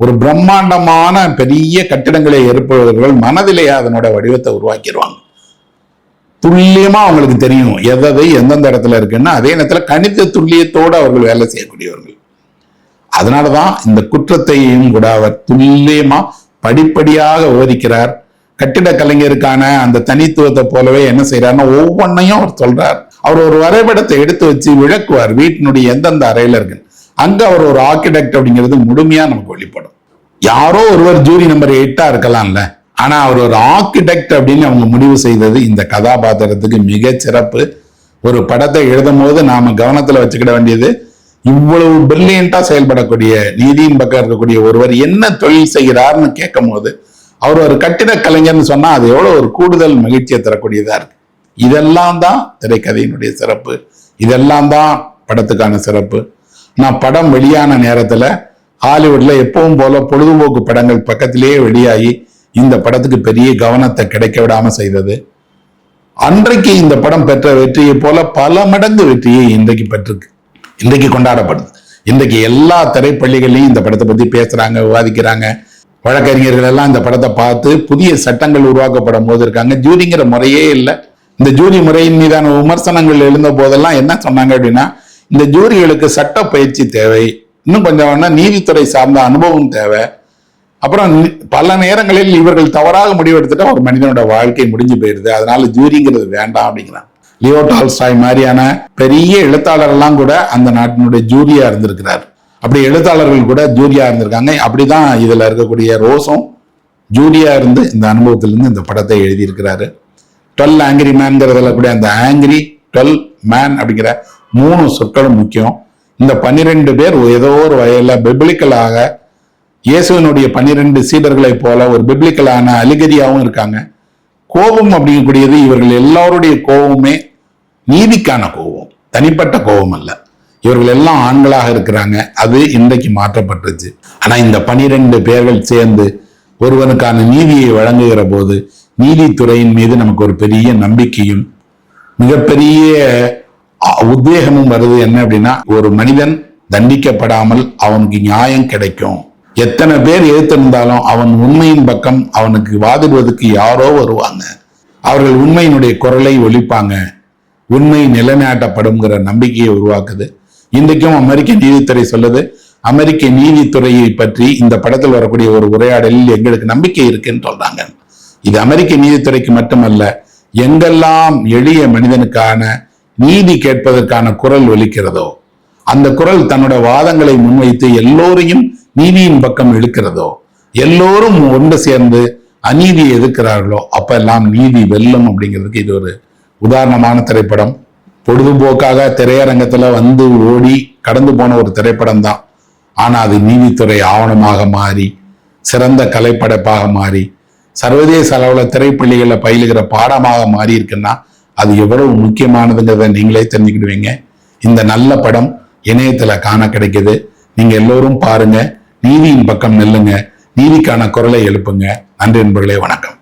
ஒரு பிரம்மாண்டமான பெரிய கட்டிடங்களை எழுப்புவர்கள் மனதிலேயே அதனோட வடிவத்தை உருவாக்கிடுவாங்க. துல்லியமா அவங்களுக்கு தெரியும் எதை எந்தெந்த இடத்துல இருக்குன்னா, அதே நேரத்துல கணித துல்லியத்தோடு அவர்கள் வேலை செய்யக்கூடியவர்கள். அதனாலதான் இந்த குற்றத்தையும் கூட அவர் துல்லியமா படிப்படியாக விவரிக்கிறார். கட்டிட கலைஞருக்கான அந்த தனித்துவத்தை போலவே என்ன செய்யறாருன்னா, ஒவ்வொன்னையும் அவர் சொல்றார். அவர் ஒரு வரைபடத்தை எடுத்து வச்சு விளக்குவார். வீட்டினுடைய எந்தெந்த அறையில இருக்கு அங்க அவர் ஒரு ஆர்கிடெக்ட் அப்படிங்கிறது முழுமையா நமக்கு வெளிப்படும். யாரோ ஒருவர் ஜூரி நம்பர் 8 இருக்கலாம்ல, ஆனா அவர் ஒரு ஆர்கிடெக்ட் அப்படின்னு அவங்க முடிவு செய்தது இந்த கதாபாத்திரத்துக்கு மிக சிறப்பு. ஒரு படத்தை எழுதும் போது நாம கவனத்துல வச்சுக்கிட வேண்டியது, இவ்வளவு பிரில்லியண்டா செயல்படக்கூடிய நீதியின் பக்கம் இருக்கக்கூடிய ஒருவர் என்ன தொழில் செய்கிறார்னு கேட்கும் போது அவர் ஒரு கட்டிட கலைஞர்னு சொன்னா அது எவ்வளவு ஒரு கூடுதல் மகிழ்ச்சியை தரக்கூடியதா இருக்கு. இதெல்லாம் தான் திரைக்கதையினுடைய சிறப்பு, இதெல்லாம் தான் படத்துக்கான சிறப்பு. நான் படம் வெளியான நேரத்துல ஹாலிவுட்ல எப்பவும் போல பொழுதுபோக்கு படங்கள் பக்கத்திலேயே வெளியாகி இந்த படத்துக்கு பெரிய கவனத்தை கிடைக்க விடாம செய்தது. அன்றைக்கு இந்த படம் பெற்ற வெற்றியை போல பல மடங்கு வெற்றியை இன்றைக்கு பெற்றிருக்கு, இன்றைக்கு கொண்டாடப்படுது. இன்றைக்கு எல்லா திரைப்பள்ளிகளையும் இந்த படத்தை பத்தி பேசுறாங்க, விவாதிக்கிறாங்க. வழக்கறிஞர்கள் எல்லாம் இந்த படத்தை பார்த்து புதிய சட்டங்கள் உருவாக்கப்படும் போது இருக்காங்க. ஜூரிங்கிற முறையே இல்லை. இந்த ஜூரி முறையின் மீதான விமர்சனங்கள் எழுந்த போதெல்லாம் என்ன சொன்னாங்க அப்படின்னா, இந்த ஜூரிகளுக்கு சட்ட பயிற்சி தேவை, இன்னும் கொஞ்சம் நீதித்துறை சார்ந்த அனுபவம் தேவை. அப்புறம் பல நேரங்களில் இவர்கள் தவறாக முடிவெடுத்துட்டா ஒரு மனிதனோட வாழ்க்கை முடிஞ்சு போயிடுது, அதனால ஜூரிங்கிறது வேண்டாம் அப்படிங்கிறாங்க. லியோ டால்ஸ்டாய் மாதிரியான பெரிய எழுத்தாளர் எல்லாம் கூட அந்த நாட்டினுடைய ஜூரியா இருந்திருக்கிறார். அப்படி எழுத்தாளர்கள் கூட ஜூரியா இருந்திருக்காங்க. அப்படிதான் இதுல இருக்கக்கூடிய ரோஸும் ஜூரியா இருந்து இந்த அனுபவத்திலிருந்து இந்த படத்தை எழுதியிருக்கிறாரு. 12 Angry Manங்கிறதுல கூட அந்த ஆங்கிரி 12 மேன் அப்படிங்கிற 3 சொற்களும் முக்கியம். இந்த 12 பேர் ஏதோ ஒரு வகையில பிப்ளிக்கலாக இயேசுவினுடைய 12 சீடர்களை போல ஒரு பிப்ளிக்கலான அலிகரியாவும் இருக்காங்க. கோபம் அப்படிங்கக்கூடியது இவர்கள் எல்லாருடைய கோபமே நீதிக்கான கோபம், தனிப்பட்ட கோபம் அல்ல. இவர்கள் எல்லாம் ஆண்களாக இருக்கிறாங்க. அது இன்றைக்கு மாற்றப்பட்டுருச்சு. ஆனா இந்த 12 பேர்கள் சேர்ந்து ஒருவனுக்கான நீதியை வழங்குகிற போது நீதித்துறையின் மீது நமக்கு ஒரு பெரிய நம்பிக்கையும் மிகப்பெரிய உத்வேகமும் வருது. என்ன அப்படின்னா, ஒரு மனிதன் தண்டிக்கப்படாமல் அவனுக்கு நியாயம் கிடைக்கும். எத்தனை பேர் எதிர்த்திருந்தாலும் அவன் உண்மையின் பக்கம் அவனுக்கு வாதிடுவதற்கு யாரோ வருவாங்க. அவர்கள் உண்மையினுடைய குரலை ஒலிப்பாங்க. உண்மை நிலைநாட்டப்படும்ங்கிற நம்பிக்கையை உருவாக்குது. இன்றைக்கும் அமெரிக்க நீதித்துறை சொல்லுது. அமெரிக்க நீதித்துறையை பற்றி இந்த படத்தில் வரக்கூடிய ஒரு உரையாடலில் எங்களுக்கு நம்பிக்கை இருக்குன்னு சொல்றாங்க. இது அமெரிக்க நீதித்துறைக்கு மட்டுமல்ல, எங்கெல்லாம் எளிய மனிதனுக்கான நீதி கேட்பதற்கான குரல் ஒலிக்கிறதோ, அந்த குரல் தன்னோட வாதங்களை முன்வைத்து எல்லோரையும் நீதியின் பக்கம் இழுக்கிறதோ, எல்லோரும் ஒன்று சேர்ந்து அநீதியை எதிர்க்கிறார்களோ, அப்பெல்லாம் நீதி வெல்லும் அப்படிங்கிறதுக்கு இது ஒரு உதாரணமான திரைப்படம். பொழுதுபோக்காக திரையரங்கத்துல வந்து ஓடி கடந்து போன ஒரு திரைப்படம் தான். ஆனா அது நீதித்துறை ஆவணமாக மாறி, சிறந்த கலைப்படைப்பாக மாறி, சர்வதேச அளவுல திரைப்பள்ளிகளில் பயிலுகிற பாடமாக மாறி இருக்குன்னா அது எவ்வளவு முக்கியமானதுங்கிறத நீங்களே தெரிஞ்சுக்கிடுவீங்க. இந்த நல்ல படம் இணையத்துல காண கிடைக்குது. நீங்க எல்லோரும் பாருங்க, நீதியின் பக்கம் நில்லுங்க, நீதிக்கான குரலை எழுப்புங்க. நன்றி நண்பர்களே, வணக்கம்.